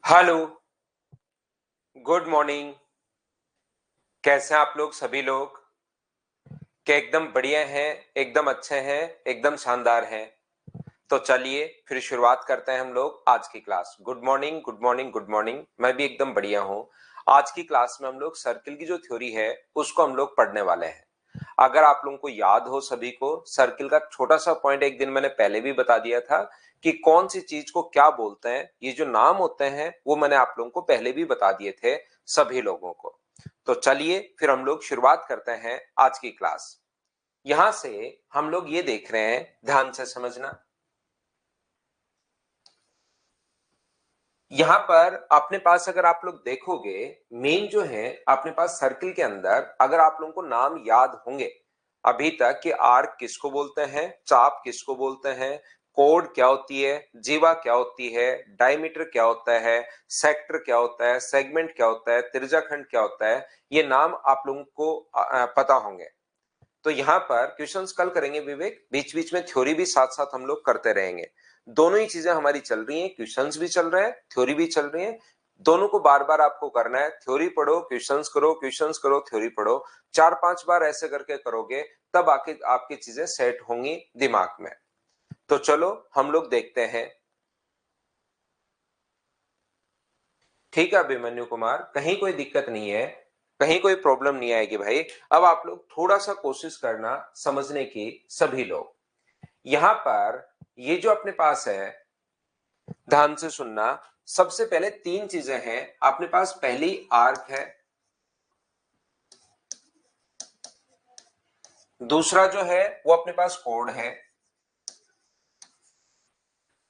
Hello, good morning. कैसे हैं आप लोग सभी लोग? क्या एकदम बढ़िया हैं, एकदम अच्छे हैं, एकदम शानदार हैं? तो चलिए फिर शुरुआत करते हैं हम लोग आज की class. Good morning, good morning, good morning. मैं भी एकदम बढ़िया हूं। आज की क्लास में हम लोग सर्किल की जो थ्योरी है उसको हम लोग पढ़ने वाले हैं। अगर आप लोगों को याद हो सभी को, सर्किल का छोटा सा पॉइंट एक दिन मैंने पहले भी बता दिया था कि कौन सी चीज को क्या बोलते हैं। ये जो नाम होते हैं वो मैंने आप लोगों को पहले भी बता दिए थे सभी लोगों को। तो चलिए फिर हम लोग शुरुआत करते हैं आज की क्लास। यहां से हम लोग ये देख रहे हैं, ध्यान से समझना। यहां पर अपने पास अगर आप लोग देखोगे, मेन जो है अपने पास सर्किल के अंदर, अगर आप लोगों को नाम याद होंगे अभी तक कि आर्क किसको बोलते हैं, चाप किसको बोलते हैं, कोड क्या होती है, जीवा क्या होती है, डायमीटर क्या होता है, सेक्टर क्या होता है, सेगमेंट क्या होता है, त्रिज्याखंड क्या होता है, ये नाम आप लोगों को पता होंगे। तो यहाँ पर क्वेश्चंस कल करेंगे विवेक, बीच बीच में थ्योरी भी साथ साथ हम लोग करते रहेंगे। दोनों ही चीजें हमारी चल रही हैं, क्वेश्चंस भी चल रहे हैं, थ्योरी भी चल रही है। दोनों को बार बार आपको करना है। थ्योरी पढ़ो, क्वेश्चंस करो, क्वेश्चंस करो, थ्योरी पढ़ो। 4-5 बार ऐसे करके करोगे तब आके आपकी चीजें सेट होंगी दिमाग में। तो चलो हम लोग देखते हैं। ठीक है अभिमन्यु कुमार, कहीं कोई दिक्कत नहीं है, कहीं कोई प्रॉब्लम नहीं आएगी भाई। अब आप लोग थोड़ा सा कोशिश करना समझने की सभी लोग। यहां पर ये जो अपने पास है, ध्यान से सुनना। सबसे पहले 3 चीजें हैं अपने पास। पहली आर्क है, दूसरा जो है वो अपने पास कोड है,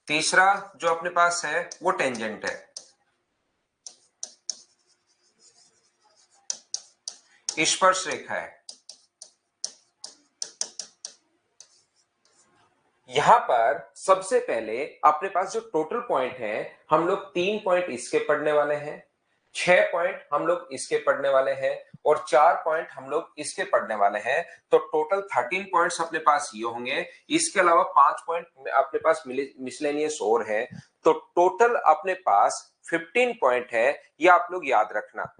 तीसरा जो अपने पास है वो टेंजेंट है, स्पर्श रेखा है। यहां पर सबसे पहले अपने पास जो टोटल पॉइंट है, हम लोग 3 पॉइंट इसके पढ़ने वाले हैं, 6 पॉइंट हम लोग इसके पढ़ने वाले हैं और 4 पॉइंट हम लोग इसके पढ़ने वाले हैं। तो टोटल 13 पॉइंट्स अपने पास ये होंगे। इसके अलावा 5 पॉइंट अपने पास मिसलेनियस और है। तो टोटल अपने पास 15 पॉइंट है। ये आप लोग याद रखना।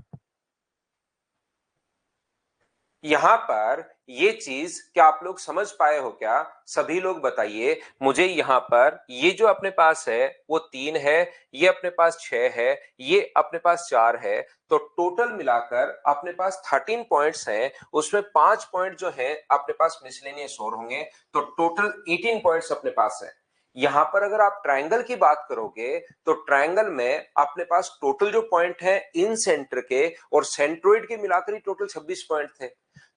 यहां पर ये चीज क्या आप लोग समझ पाए हो क्या? सभी लोग बताइए मुझे। यहां पर ये जो अपने पास है वो 3 है, ये अपने पास 6 है, ये अपने पास 4 है। तो टोटल मिलाकर अपने पास 13 पॉइंट्स हैं। उसमें 5 पॉइंट जो है अपने पास मिसलेनियस और होंगे। तो टोटल 18 पॉइंट्स अपने पास है। यहां पर अगर आप ट्रायंगल की बात करोगे तो ट्रायंगल में अपने पास टोटल जो पॉइंट है इन सेंटर के और सेंट्रोइड के मिलाकर ही टोटल 26 पॉइंट थे।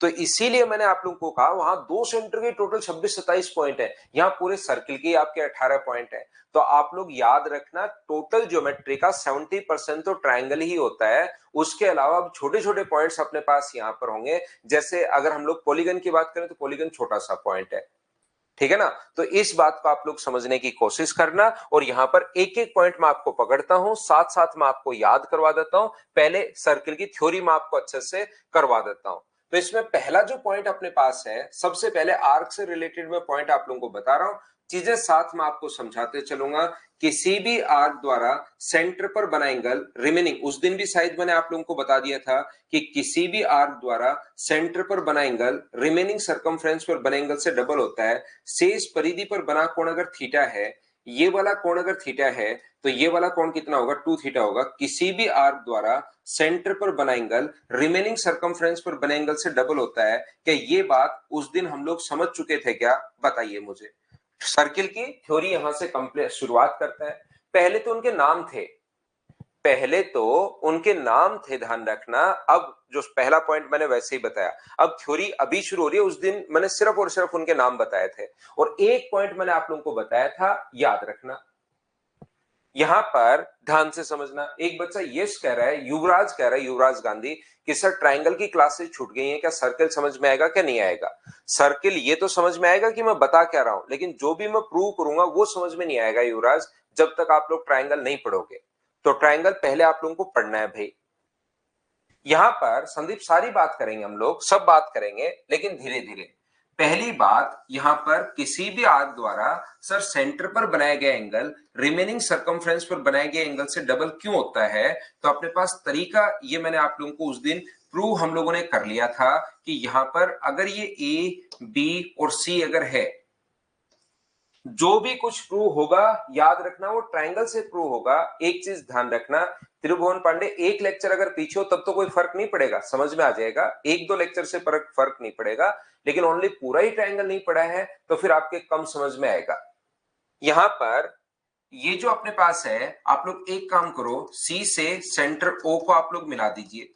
तो इसीलिए मैंने आप लोगों को कहा वहां 2 सेंटर के टोटल 26-27 पॉइंट है, यहां पूरे सर्किल के आपके 18 पॉइंट है। तो आप लोग याद रखना, टोटल ज्योमेट्री का 70% तो ट्रायंगल ही होता है। उसके अलावा अब छोटे छोटे पॉइंट्स अपने पास यहां पर होंगे। जैसे अगर हम लोग पॉलीगन की बात करें तो पॉलीगन छोटा सा पॉइंट है। ठीक है ना? तो इस बात को आप लोग समझने की कोशिश करना। और यहां पर एक एक पॉइंट मैं आपको पकड़ता हूं, साथ साथ मैं आपको याद करवा देता हूं। पहले सर्किल की थ्योरी मैं आपको अच्छे से करवा देता हूं। तो इसमें पहला जो पॉइंट अपने पास है, सबसे पहले आर्क से रिलेटेड मैं पॉइंट आप लोगों को बता रहा हूं। चीजें साथ में आपको समझाते चलूंगा। किसी भी आर्क द्वारा सेंटर पर बना एंगल रिमेनिंग, उस दिन भी शायद मैंने आप लोगों को बता दिया था कि किसी भी आर्क द्वारा सेंटर पर बना एंगल रिमेनिंग सर्कमफ्रेंस पर बने एंगल से डबल होता है। शेष परिधि पर बना कोण अगर थीटा है, ये वाला कोण अगर थीटा है, तो ये वाला कोण कितना होगा? 2 थीटा होगा। किसी भी आर्क द्वारा सेंटर पर बना एंगल रिमेनिंग सर्कमफ्रेंस पर बने एंगल से डबल होता है। क्या ये बात उस दिन हम लोग समझ चुके थे क्या? बताइए मुझे। सर्किल की थ्योरी यहां से कंप्लीट शुरुआत करता है। पहले तो उनके नाम थे, पहले तो उनके नाम थे, ध्यान रखना। अब जो पहला पॉइंट मैंने वैसे ही बताया, अब थ्योरी अभी शुरू हो रही है। उस दिन मैंने सिर्फ और सिर्फ उनके नाम बताए थे और एक पॉइंट मैंने आप लोगों को बताया था, याद रखना। यहां पर ध्यान से समझना। एक बच्चा यस कह रहा है, युवराज कह रहा है, युवराज गांधी, कि सर ट्रायंगल की क्लासेस छूट गई हैं, क्या सर्किल समझ में आएगा क्या नहीं आएगा? सर्किल ये तो समझ में आएगा कि मैं बता क्या रहा हूं, लेकिन जो भी मैं प्रूव करूंगा वो समझ में नहीं आएगा युवराज, जब तक आप लोग ट्रायंगल नहीं पढ़ोगे। तो ट्रायंगल पहले आप लोगों को पढ़ना है भाई। यहां पर संदीप सारी बात करेंगे, हम लोग सब बात करेंगे लेकिन धीरे धीरे। पहली बात, यहां पर किसी भी आर्क द्वारा सर सेंटर पर बनाया गया एंगल रिमेनिंग सरकमफ्रेंस पर बनाए गए एंगल से डबल क्यों होता है? तो अपने पास तरीका, ये मैंने आप लोगों को उस दिन प्रूव हम लोगों ने कर लिया था कि यहां पर अगर ये ए, बी और सी अगर है, जो भी कुछ प्रूव होगा याद रखना वो ट्रायंगल से प्रूव होगा। एक चीज ध्यान रखना, त्रिभुवन पांडे, एक लेक्चर अगर पीछे हो तब तो कोई फर्क नहीं पड़ेगा, समझ में आ जाएगा, एक दो लेक्चर से फर्क नहीं पड़ेगा, लेकिन ओनली पूरा ही ट्रायंगल नहीं पड़ा है तो फिर आपके कम समझ में आएगा। यहां पर ये जो अपने पास है, आप लोग एक काम करो, सी से सेंटर ओ को आप लोग मिला दीजिए।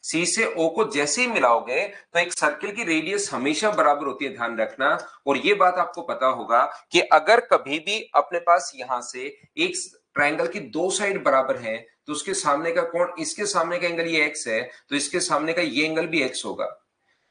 सी से ओ को जैसे ही मिलाओगे तो एक सर्किल की रेडियस हमेशा बराबर होती है, ध्यान रखना। और ये बात आपको पता होगा कि अगर कभी भी अपने पास यहां से एक ट्रायंगल की दो साइड बराबर है तो उसके सामने का कोण, इसके सामने का एंगल ये एक्स है तो इसके सामने का ये एंगल भी एक्स होगा।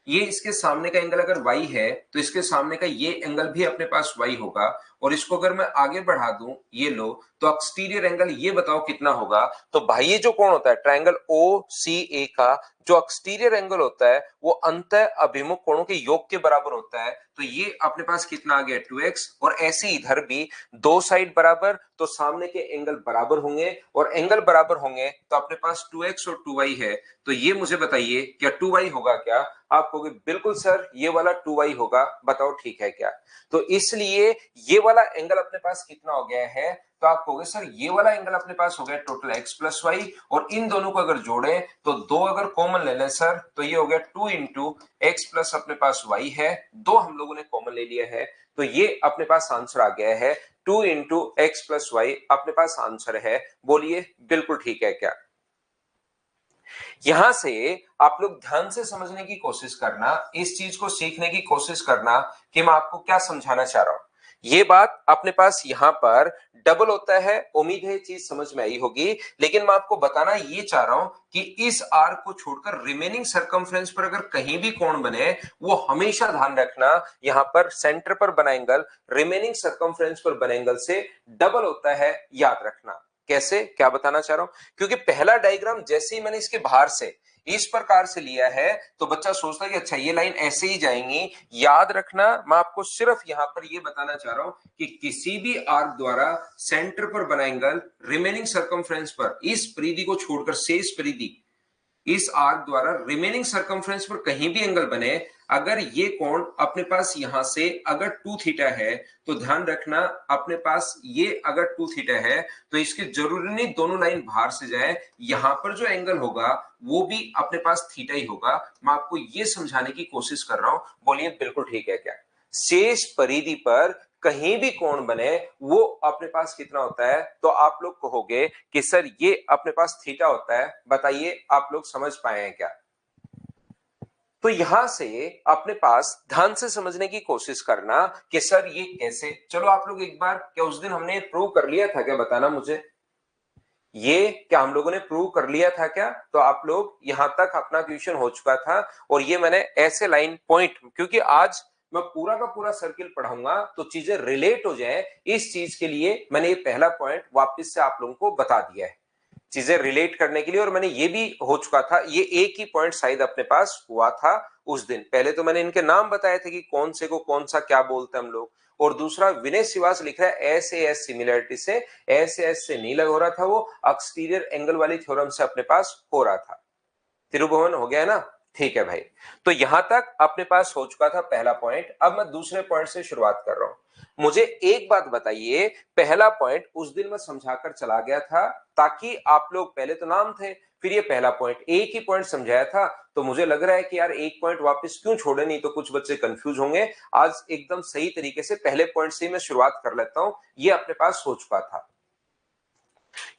ये इसके सामने का एंगल अगर y है तो इसके सामने का ये एंगल भी अपने पास y होगा। और इसको अगर मैं आगे बढ़ा दूं, ये लो, तो एक्सटीरियर एंगल ये बताओ कितना होगा? तो भाई ये जो कोण होता है ट्रायंगल ओ सी ए का, जो एक्सटीरियर एंगल होता है वो अंत अभिमुख कोणों के योग के बराबर होता है। तो ये अपने पास कितना आ गया? 2x। और ऐसे इधर भी दो साइड बराबर तो सामने के एंगल बराबर होंगे, और एंगल बराबर होंगे तो अपने पास 2x और 2y है। तो ये मुझे बताइए क्या 2y होगा क्या? आप कहोगे बिल्कुल सर ये वाला 2y होगा, बताओ ठीक है क्या? तो इसलिए ये वाला एंगल अपने पास कितना हो गया है? तो आप कहोगे सर ये वाला एंगल अपने पास हो गया टोटल x प्लस वाई, और इन दोनों को अगर जोड़े तो दो अगर कॉमन ले लें सर तो ये हो गया 2 इंटू एक्स प्लस अपने पास y है, दो हम लोगों ने कॉमन ले लिया है तो ये अपने पास आंसर आ गया है 2 इंटू एक्स प्लस वाई अपने पास आंसर है। बोलिए बिल्कुल ठीक है क्या? यहां से आप लोग ध्यान से समझने की कोशिश करना, इस चीज को सीखने की कोशिश करना कि मैं आपको क्या समझाना चाह रहा हूं। ये बात अपने पास यहां पर डबल होता है, उम्मीद है ये चीज समझ में आई होगी। लेकिन मैं आपको बताना ये चाह रहा हूं कि इस आर्क को छोड़कर रिमेनिंग सरकमफ्रेंस पर अगर कहीं भी कोण बने, वो हमेशा ध्यान रखना यहां पर सेंटर पर बना एंगल रिमेनिंग सरकमफ्रेंस पर बने एंगल से डबल होता है, याद रखना। कैसे, क्या बताना चाह रहा हूं? क्योंकि पहला डायग्राम जैसे ही मैंने इसके बाहर से इस प्रकार से लिया है तो बच्चा सोचता है कि अच्छा ये लाइन ऐसे ही जाएंगी। याद रखना, मैं आपको सिर्फ यहां पर ये बताना चाह रहा हूं कि किसी भी आर्क द्वारा सेंटर पर बना एंगल रिमेनिंग सरकमफ्रेंस पर, इस परिधि को छोड़कर शेष परिधि, इस आर्क द्वारा रिमेनिंग सरकमफ्रेंस पर कहीं भी एंगल बने, अगर ये कोण अपने पास यहां से अगर 2 थीटा है तो ध्यान रखना अपने पास ये अगर 2 थीटा है तो इसके जरूरी नहीं दोनों लाइन बाहर से जाए, यहां पर जो एंगल होगा वो भी अपने पास थीटा ही होगा। मैं आपको ये समझाने की कोशिश कर रहा हूं, बोलिए बिल्कुल ठीक है क्या? शेष परिधि पर कहीं भी कोण बने वो अपने पास कितना होता है? तो आप लोग कहोगे कि सर ये अपने पास थीटा होता है। बताइए आप लोग समझ पाए हैं क्या? तो यहां से अपने पास ध्यान से समझने की कोशिश करना कि सर ये कैसे। चलो आप लोग एक बार, क्या उस दिन हमने प्रूव कर लिया था क्या? बताना मुझे, ये क्या हम लोगों ने प्रूव कर लिया था क्या? तो आप लोग यहां तक अपना क्वेश्चन हो चुका था, और ये मैंने ऐसे लाइन पॉइंट, क्योंकि आज मैं पूरा का पूरा सर्किल पढ़ाऊंगा तो चीजें रिलेट हो जाए, इस चीज के लिए मैंने ये पहला पॉइंट वापस से आप लोगों को बता दिया है, चीजें रिलेट करने के लिए। और मैंने ये भी हो चुका था, ये एक ही पॉइंट शायद अपने पास हुआ था उस दिन। पहले तो मैंने इनके नाम बताए थे कि कौन से को कौन सा क्या बोलते हैं हम लोग। और दूसरा, विनय श्रीवास लिख रहा है एस ए एस सिमिलरिटी से, एस से नहीं लग हो रहा था, वो एक्सटीरियर एंगल वाली थ्योरम से अपने पास हो रहा था। तिरुभुवन हो गया है ना? ठीक है भाई। तो यहां तक अपने पास हो चुका था पहला पॉइंट। अब मैं दूसरे पॉइंट से शुरुआत कर रहा हूं। मुझे एक बात बताइए, पहला पॉइंट उस दिन मैं समझाकर चला गया था, ताकि आप लोग, पहले तो नाम थे फिर ये पहला पॉइंट, एक ही पॉइंट समझाया था, तो मुझे लग रहा है कि यार एक पॉइंट वापस क्यों छोड़े, नहीं तो कुछ बच्चे कंफ्यूज होंगे। आज एकदम सही तरीके से पहले पॉइंट से मैं शुरुआत कर लेता हूं, ये अपने पास हो चुका था।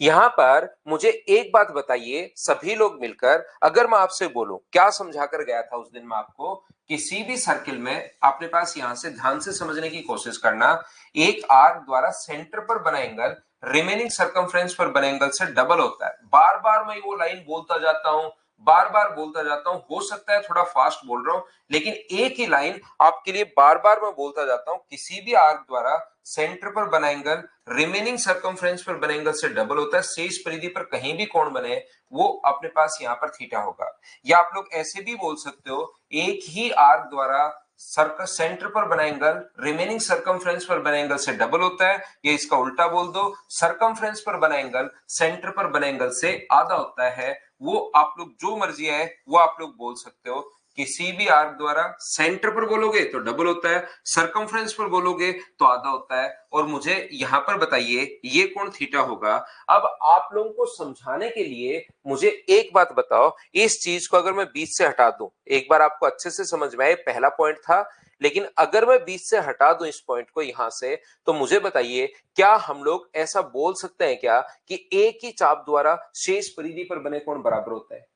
यहां पर मुझे एक बात बताइए सभी लोग मिलकर, अगर मैं आपसे बोलूं, क्या समझा कर गया था उस दिन मैं आपको? किसी भी सर्किल में अपने पास यहां से ध्यान से समझने की कोशिश करना, एक आर्क द्वारा सेंटर पर बना एंगल रिमेनिंग सरकमफ्रेंस पर बने एंगल से डबल होता है। बार बार मैं वो लाइन बोलता जाता हूं, बार बार बोलता जाता हूं, हो सकता है थोड़ा फास्ट बोल रहा हूं, लेकिन एक ही लाइन आपके लिए बार बार मैं बोलता जाता हूं, किसी भी आर्क द्वारा सेंटर पर बना एंगल रिमेनिंग सरकमफ्रेंस पर बने एंगल से डबल होता है, शेष परिधि पर कहीं भी कोण बने वो अपने पास यहां पर थीटा होगा। या आप लोग ऐसे भी बोल सकते हो, एक ही आर्क द्वारा सेंटर पर बना एंगल रिमेनिंग सरकमफ्रेंस पर बने एंगल से डबल होता है, या इसका उल्टा बोल दो, सरकमफ्रेंस पर बना एंगल सेंटर पर बने एंगल से आधा होता है। वो आप लोग जो मर्जी है वो आप लोग बोल सकते हो। किसी भी आर्क द्वारा सेंटर पर बोलोगे तो डबल होता है, सरकमफ्रेंस पर बोलोगे तो आधा होता है। और मुझे यहां पर बताइए ये कोण थीटा होगा। अब आप लोगों को समझाने के लिए मुझे एक बात बताओ, इस चीज को अगर मैं बीच से हटा दूं, एक बार आपको अच्छे से समझ में आए, पहला पॉइंट था, लेकिन अगर मैं बीच से हटा दूं इस पॉइंट को यहां से, तो मुझे बताइए क्या हम लोग ऐसा बोल सकते हैं क्या कि एक ही चाप द्वारा शेष परिधि पर बने कोण बराबर होता है?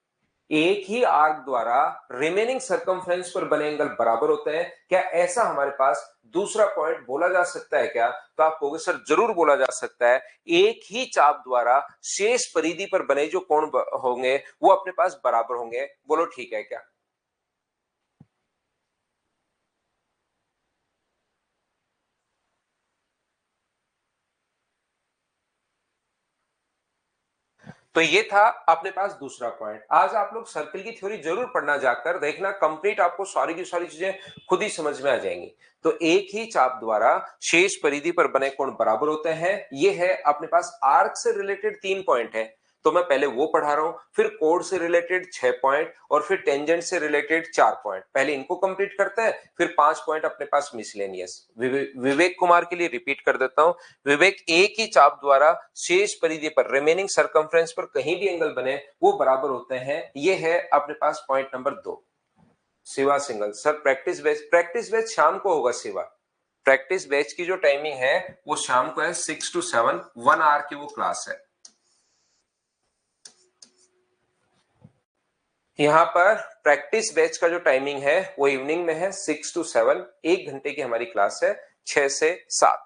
एक ही आर्क द्वारा रिमेनिंग सरकमफ्रेंस पर बने एंगल बराबर होते हैं, क्या ऐसा हमारे पास दूसरा पॉइंट बोला जा सकता है क्या? तो आप कहोगे सर जरूर बोला जा सकता है, एक ही चाप द्वारा शेष परिधि पर बने जो कोण होंगे वो अपने पास बराबर होंगे। बोलो ठीक है क्या? तो ये था अपने पास दूसरा पॉइंट। आज आप लोग सर्कल की थ्योरी जरूर पढ़ना, जाकर देखना, कंप्लीट आपको सारी की सारी चीजें खुद ही समझ में आ जाएंगी। तो एक ही चाप द्वारा शेष परिधि पर बने कोण बराबर होते हैं, ये है अपने पास आर्क से रिलेटेड 3 पॉइंट है। तो मैं पहले वो पढ़ा रहा हूं, फिर कोड से रिलेटेड 6 पॉइंट, और फिर टेंजेंट से रिलेटेड 4 पॉइंट। पहले इनको कंप्लीट करते हैं, फिर 5 पॉइंट अपने पास मिसलेनियस। विवेक कुमार के लिए रिपीट कर देता हूं। विवेक, एक ही चाप द्वारा शेष परिधि पर रिमेनिंग सरकमफ्रेंस पर कहीं भी एंगल बने वो बराबर होते हैं, ये है अपने पास point number 2। Shiva Singhal, sir practice batch शाम को होगा शिवा। प्रैक्टिस बैच की जो टाइमिंग है वो शाम को है 6 to 7, 1 आवर की वो क्लास है। यहाँ पर प्रैक्टिस बैच का जो टाइमिंग है वो इवनिंग में है 6 to 7, 1 घंटे की हमारी क्लास है, 6 से 7।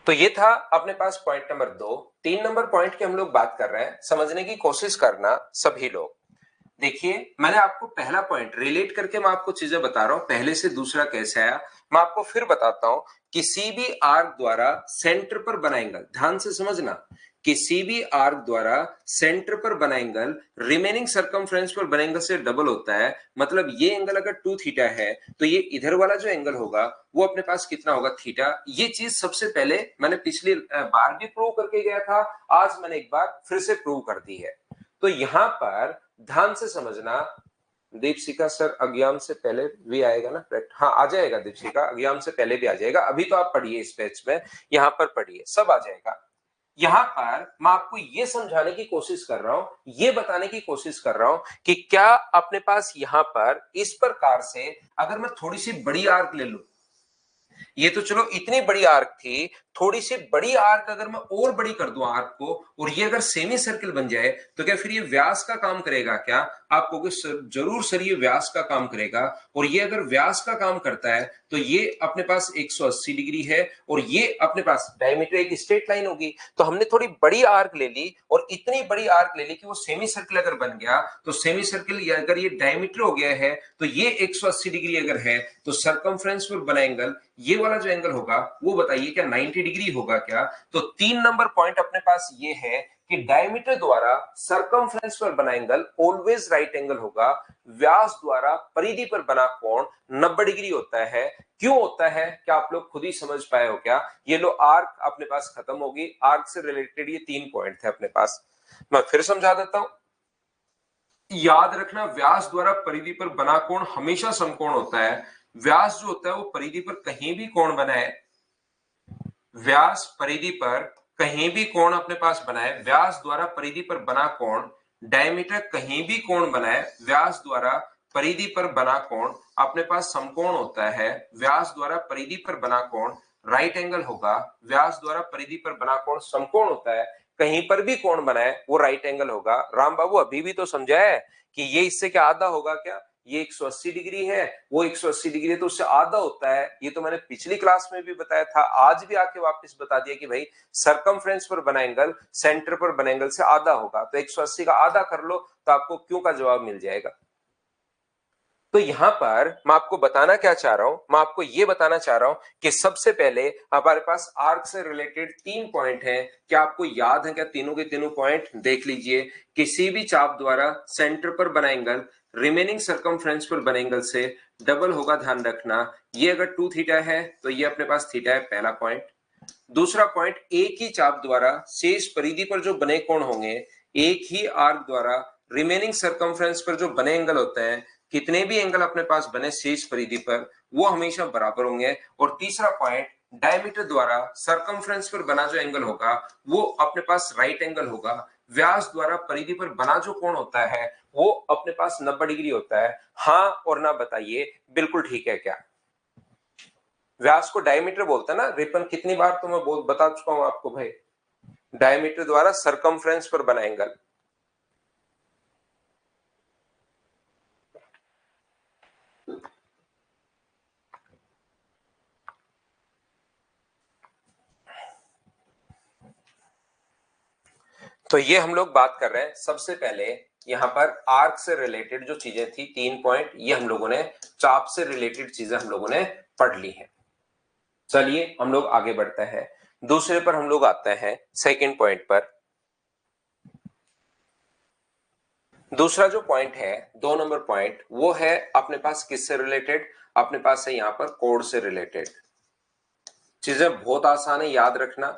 तो ये था अपने पास पॉइंट नंबर 2। 3 नंबर पॉइंट की हम लोग बात कर रहे हैं, समझने की कोशिश करना सभी लोग। देखिए मैंने आपको पहला पॉइंट रिलेट करके मैं आपको चीजें बता रहा हूं, पहले से दूसरा कैसे आया मैं आपको फिर बताता हूं। किसी भी आर्क द्वारा सेंटर पर बना एंगल, ध्यान से समझना, किसी भी आर्क द्वारा सेंटर पर बना एंगल रिमेनिंग सरकमफ्रेंस पर बने एंगल से डबल होता है। मतलब ये एंगल अगर 2 थीटा है तो ये इधर वाला जो एंगल होगा वो अपने पास कितना होगा? थीटा। ये चीज सबसे पहले मैंने पिछली बार भी प्रूव करके गया था, आज मैंने एक बार फिर से प्रूव कर दी है। तो यहां पर ध्यान से समझना, दीपशिका सर एग्जाम से पहले भी आएगा ना? हाँ आ जाएगा दीपशिका, एग्जाम से पहले भी आ जाएगा। अभी तो आप पढ़िए इस पेज में, यहाँ पर पढ़िए, सब आ जाएगा। यहां पर मैं आपको ये समझाने की कोशिश कर रहा हूं, ये बताने की कोशिश कर रहा हूं कि क्या अपने पास यहां पर इस प्रकार से अगर मैं थोड़ी सी बड़ी आर्क ले लूं, ये तो चलो इतनी बड़ी आर्क थी, थोड़ी सी बड़ी आर्क अगर मैं और बड़ी कर दूं आर्क को, और ये अगर सेमी सर्किल बन जाए, तो क्या फिर ये व्यास का काम करेगा क्या? आप कहोगे सर जरूर सर ये व्यास का काम करेगा। और ये अगर व्यास का काम करता है तो ये अपने पास 180 डिग्री है, और ये अपने पास डायमीटर एक स्ट्रेट लाइन होगी। तो हमने थोड़ी बड़ी आर्क ले ली, और इतनी बड़ी आर्क ले ली कि वो सेमी सर्किल अगर बन गया, तो सेमी सर्किल अगर ये डायमीटर हो गया है तो ये 180 डिग्री अगर है, तो सरकमफ्रेंस पर बना एंगल, ये वाला जो एंगल होगा वो बताइए क्या 90 डिग्री होगा क्या? तो 3 नंबर पॉइंट अपने पास ये है कि डायमीटर द्वारा सरकमफ्रेंस पर बना एंगल ऑलवेज राइट एंगल होगा। व्यास द्वारा परिधि पर बना कोण 90 डिग्री होता है। क्यों होता है क्या आप लोग खुद ही समझ पाए हो क्या? ये लो आर्क अपने पास खत्म होगी, आर्क से रिलेटेड ये 3 पॉइंट थे अपने पास। मैं फिर समझा देता हूं। याद रखना, व्यास द्वारा परिधि पर बना कोण हमेशा समकोण होता है। व्यास जो होता है वो परिधि पर कहीं भी कोण बनाए, व्यास परिधि पर कहीं भी कोण अपने पास बनाए, व्यास द्वारा परिधि पर बना कोण, डायमीटर कहीं भी कोण बनाए, व्यास द्वारा परिधि पर बना कोण अपने पास समकोण होता है। व्यास द्वारा परिधि पर बना कोण राइट एंगल होगा, व्यास द्वारा परिधि पर बना कोण समकोण होता है। कहीं पर भी कोण बनाए वो राइट एंगल होगा। राम बाबू अभी भी तो समझा है कि ये इससे क्या आधा होगा क्या? ये 180 डिग्री है, वो 180 डिग्री है, तो उससे आधा होता है। ये तो मैंने पिछली क्लास में भी बताया था, आज भी आके वापस बता दिया कि भाई सरकमफ्रेंस पर बना एंगल सेंटर पर बना एंगल से आधा होगा। तो 180 का आधा कर लो तो आपको क्यों का जवाब मिल जाएगा। तो यहां पर मैं आपको बताना क्या चाह रहा हूं, मैं आपको यह बताना चाह रहा हूं कि सबसे पहले हमारे पास आर्क से रिलेटेड 3 पॉइंट हैं। क्या आपको याद है क्या तीनों के तीनों पॉइंट? देख लीजिए, किसी भी चाप द्वारा सेंटर पर बना एंगल रिमेनिंग सर्कमफ्रेंस पर बने एंगल से डबल होगा, ध्यान रखना। ये अगर 2 थीटा है तो ये अपने पास थीटा है, पहला पॉइंट। दूसरा पॉइंट, एक ही चाप द्वारा शेष परिधि पर जो बने कोण होंगे, एक ही आर्क द्वारा रिमेनिंग सर्कमफ्रेंस पर जो बने एंगल होते हैं, कितने भी एंगल अपने पास बने शेष परिधि पर, वो हमेशा बराबर होंगे। और तीसरा पॉइंट, डायमीटर द्वारा सर्कमफ्रेंस पर बना जो एंगल होगा वो अपने पास राइट एंगल होगा। व्यास द्वारा परिधि पर बना जो कोण होता है वो अपने पास 90 डिग्री होता है। हाँ और ना बताइए, बिल्कुल ठीक है क्या? व्यास को डायमीटर बोलते हैं ना रिपन, कितनी बार तो मैं बता चुका हूं आपको भाई, डायमीटर द्वारा सरकमफ्रेंस पर बना एंगल। तो ये हम लोग बात कर रहे हैं सबसे पहले यहां पर आर्क से रिलेटेड जो चीजें थी 3 पॉइंट, ये हम लोगों ने चाप से रिलेटेड चीजें हम लोगों ने पढ़ ली है। चलिए हम लोग आगे बढ़ते हैं, दूसरे पर हम लोग आते हैं, सेकंड पॉइंट पर। दूसरा जो पॉइंट है, 2 नंबर पॉइंट, वो है अपने पास किससे रिलेटेड? अपने पास है यहां पर कोड से रिलेटेड। चीजें बहुत आसान है, याद रखना।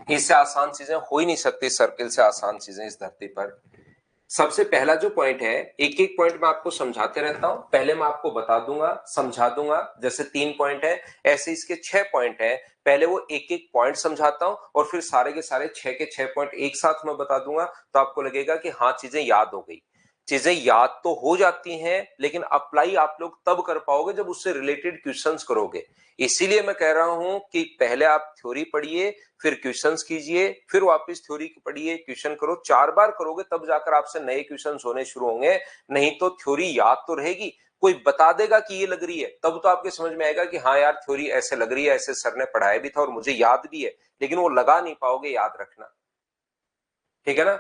इससे आसान चीजें हो ही नहीं सकती, सर्किल से आसान चीजें इस धरती पर। सबसे पहला जो पॉइंट है, एक एक पॉइंट मैं आपको समझाते रहता हूं, पहले मैं आपको बता दूंगा, समझा दूंगा। जैसे 3 पॉइंट है, ऐसे इसके 6 पॉइंट है, पहले वो एक एक पॉइंट समझाता हूं और फिर सारे के सारे 6 के 6 पॉइंट एक साथ मैं बता दूंगा, तो आपको लगेगा कि हाँ चीजें याद हो गई। चीजें याद तो हो जाती हैं लेकिन अप्लाई आप लोग तब कर पाओगे जब उससे रिलेटेड क्वेश्चंस करोगे। इसीलिए मैं कह रहा हूं कि पहले आप थ्योरी पढ़िए, फिर क्वेश्चंस कीजिए, फिर वापस थ्योरी पढ़िए, क्वेश्चन करो। 4 बार करोगे तब जाकर आपसे नए क्वेश्चंस होने शुरू होंगे, नहीं तो थ्योरी याद तो रहेगी। कोई बता देगा कि ये लग रही है तब तो आपके समझ में आएगा कि हाँ यार थ्योरी ऐसे लग रही है, ऐसे सर ने पढ़ाया भी था और मुझे याद भी है, लेकिन वो लगा नहीं पाओगे, याद रखना। ठीक है ना?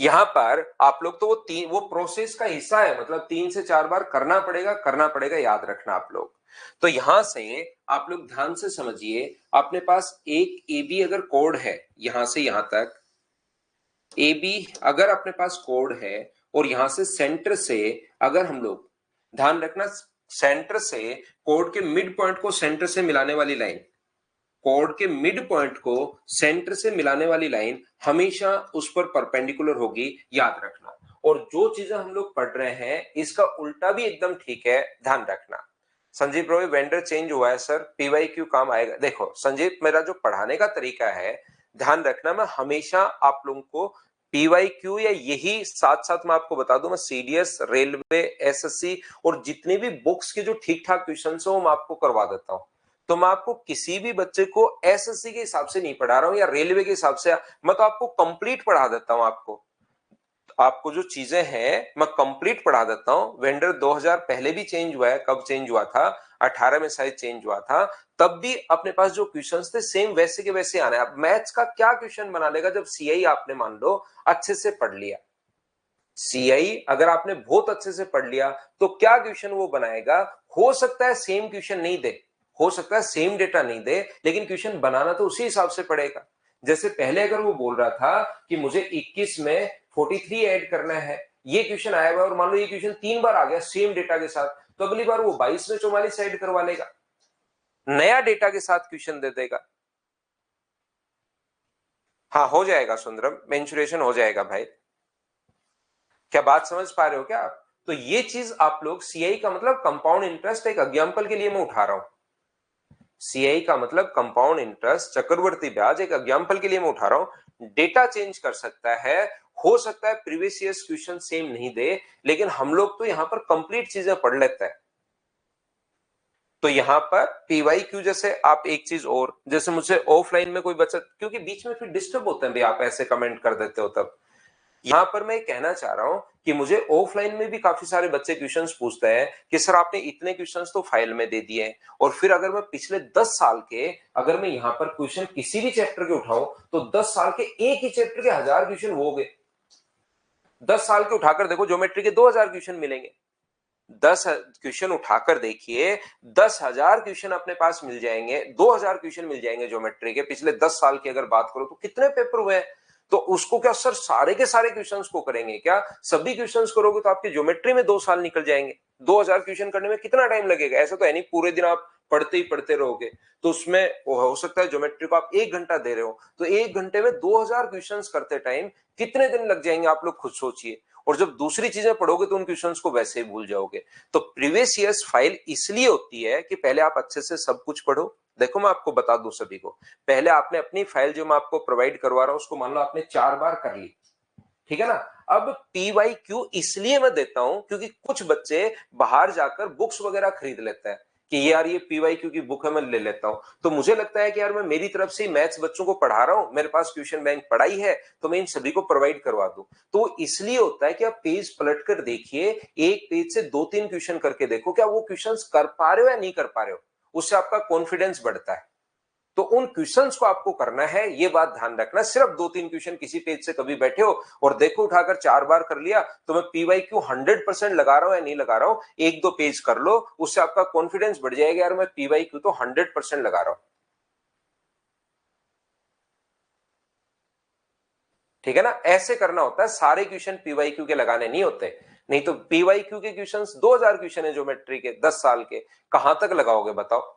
यहां पर आप लोग तो वो प्रोसेस का हिस्सा है, मतलब 3 से 4 बार करना पड़ेगा, करना पड़ेगा, याद रखना आप लोग। तो यहां से आप लोग ध्यान से समझिए, अपने पास एक ए बी अगर कोड है, यहां से यहां तक ए बी अगर अपने पास कोड है, और यहां से सेंटर से अगर हम लोग, ध्यान रखना, सेंटर से कोड के मिड पॉइंट को सेंटर से मिलाने वाली लाइन, कोड के मिड पॉइंट को सेंटर से मिलाने वाली लाइन हमेशा उस पर परपेंडिकुलर होगी, याद रखना। और जो चीजें हम लोग पढ़ रहे हैं इसका उल्टा भी एकदम ठीक है, ध्यान रखना। संजीव प्रो वेंडर चेंज हुआ है सर, पीवाई क्यू काम आएगा। देखो संजीव, मेरा जो पढ़ाने का तरीका है, ध्यान रखना, मैं हमेशा आप लोगों को पीवाई क्यू या यही साथ साथ मैं आपको बता दूं, मैं सीडीएस, रेलवे, एसएससी और जितने भी बुक्स के जो ठीक ठाक क्वेश्चन है वो मैं आपको करवा देता हूं। तो मैं आपको किसी भी बच्चे को एसएससी के हिसाब से नहीं पढ़ा रहा हूं या रेलवे के हिसाब से, मैं तो आपको कंप्लीट पढ़ा देता हूं। आपको जो चीजें हैं मैं कंप्लीट पढ़ा देता हूं। वेंडर 2000 पहले भी चेंज हुआ है, कब चेंज हुआ था? 18 में शायद चेंज हुआ था, तब भी अपने पास जो क्वेश्चंस थे सेम वैसे के वैसे आने। अब मैथ्स का क्या क्वेश्चन बना लेगा जब सीआई आपने मान लो अच्छे से पढ़ लिया। सीआई अगर आपने बहुत अच्छे से पढ़ लिया तो क्या क्वेश्चन वो बनाएगा? हो सकता है सेम क्वेश्चन नहीं दे, हो सकता है सेम डेटा नहीं दे, लेकिन क्वेश्चन बनाना तो उसी हिसाब से पड़ेगा। जैसे पहले अगर वो बोल रहा था कि मुझे 21 में 43 ऐड करना है, ये क्वेश्चन आया हुआ और मान लो ये क्वेश्चन 3 बार आ गया सेम डेटा के साथ, तो अगली बार वो 22 में 44 ऐड करवा लेगा, नया डेटा के साथ क्वेश्चन दे देगा। हाँ हो जाएगा सुंदरम, मेंसुरेशन हो जाएगा भाई। क्या बात समझ पा रहे हो क्या आप? तो ये चीज आप लोग, सीआई का मतलब कंपाउंड इंटरेस्ट, एक एग्जांपल के लिए मैं उठा रहा हूं। सीआई का मतलब कंपाउंड इंटरेस्ट, चक्रवर्ती ब्याज, एक एग्जांपल के लिए मैं उठा रहा हूं। डेटा चेंज कर सकता है, हो सकता है प्रीवियस ईयर्स क्वेश्चन सेम नहीं दे, लेकिन हम लोग तो यहां पर कंप्लीट चीजें पढ़ लेते हैं। तो यहां पर पीवाई क्यू, जैसे आप एक चीज और, जैसे मुझसे ऑफलाइन में कोई बच्चा, क्योंकि बीच में फिर डिस्टर्ब होते हैं भाई, आप ऐसे कमेंट कर देते हो तब। यहां पर मैं कहना चाह रहा हूं कि मुझे ऑफलाइन में भी काफी सारे बच्चे क्वेश्चंस पूछते हैं कि सर आपने इतने क्वेश्चंस तो फाइल में दे दिए, और फिर अगर मैं पिछले 10 साल के, अगर मैं यहां पर क्वेश्चन किसी भी चैप्टर के उठाऊं तो 10 साल के एक ही चैप्टर के 1000 क्वेश्चन हो गए। 10 साल के उठाकर देखो, ज्योमेट्री के 2000 क्वेश्चन मिलेंगे। 10 क्वेश्चन उठाकर देखिए, 10,000 क्वेश्चन अपने पास मिल जाएंगे, 2000 क्वेश्चन मिल जाएंगे ज्योमेट्री के। पिछले 10 साल की अगर बात करो तो कितने पेपर हुए हैं? तो उसको क्या सर सारे के सारे क्वेश्चंस को करेंगे क्या? सभी क्वेश्चंस करोगे तो आपकी ज्योमेट्री में 2 साल निकल जाएंगे। 2000 क्वेश्चन करने में कितना टाइम लगेगा? ऐसा तो है नहीं पूरे दिन आप पढ़ते ही पढ़ते रहोगे। तो उसमें हो सकता है ज्योमेट्री को आप 1 घंटा दे रहे हो, तो 1 घंटे में 2000 क्वेश्चंस करते टाइम कितने दिन लग जाएंगे आप लोग खुद सोचिए। और जब दूसरी चीजें पढ़ोगे तो उन क्वेश्चंस को वैसे ही भूल जाओगे। तो प्रीवियस ईयर्स फाइल इसलिए होती है कि पहले आप अच्छे से सब कुछ पढ़ो। देखो मैं आपको बता दूं सभी को, पहले आपने अपनी फाइल जो मैं आपको प्रोवाइड करवा रहा हूं उसको मान लो आपने 4 बार कर ली, ठीक है ना। अब पीवाईक्यू इसलिए मैं देता हूं क्योंकि कुछ बच्चे बाहर जाकर बुक्स वगैरह खरीद लेते हैं कि यार ये पीवाईक्यू की बुक है मैं ले लेता हूं। तो मुझे लगता है कि यार मैं मेरी तरफ से मैथ्स बच्चों को पढ़ा रहा हूं, मेरे पास क्वेश्चन बैंक पढ़ाई है, तो मैं इन सभी को प्रोवाइड करवा दूं। तो इसलिए होता है कि आप पेज पलट कर देखिए, एक पेज से 2-3 क्वेश्चन करके देखो, क्या वो क्वेश्चन कर पा रहे हो या नहीं कर पा रहे हो। उससे आपका कॉन्फिडेंस बढ़ता है। तो उन क्वेश्चंस को आपको करना है, ये बात ध्यान रखना। सिर्फ 2-3 क्वेश्चन किसी पेज से कभी बैठे हो और देखो उठाकर 4 बार कर लिया, तो मैं पीवाईक्यू 100% लगा रहा हूं या नहीं लगा रहा हूं, 1-2 पेज कर लो, उससे आपका कॉन्फिडेंस बढ़ जाएगा, यार मैं पीवाईक्यू तो 100% लगा रहा हूं। ठीक है ना, ऐसे करना होता है। सारे क्वेश्चन पीवाईक्यू के लगाने नहीं होते। नहीं तो पीवाईक्यू के क्वेश्चंस 2000 क्वेश्चन है ज्योमेट्री के 10 साल के, कहां तक लगाओगे बताओ।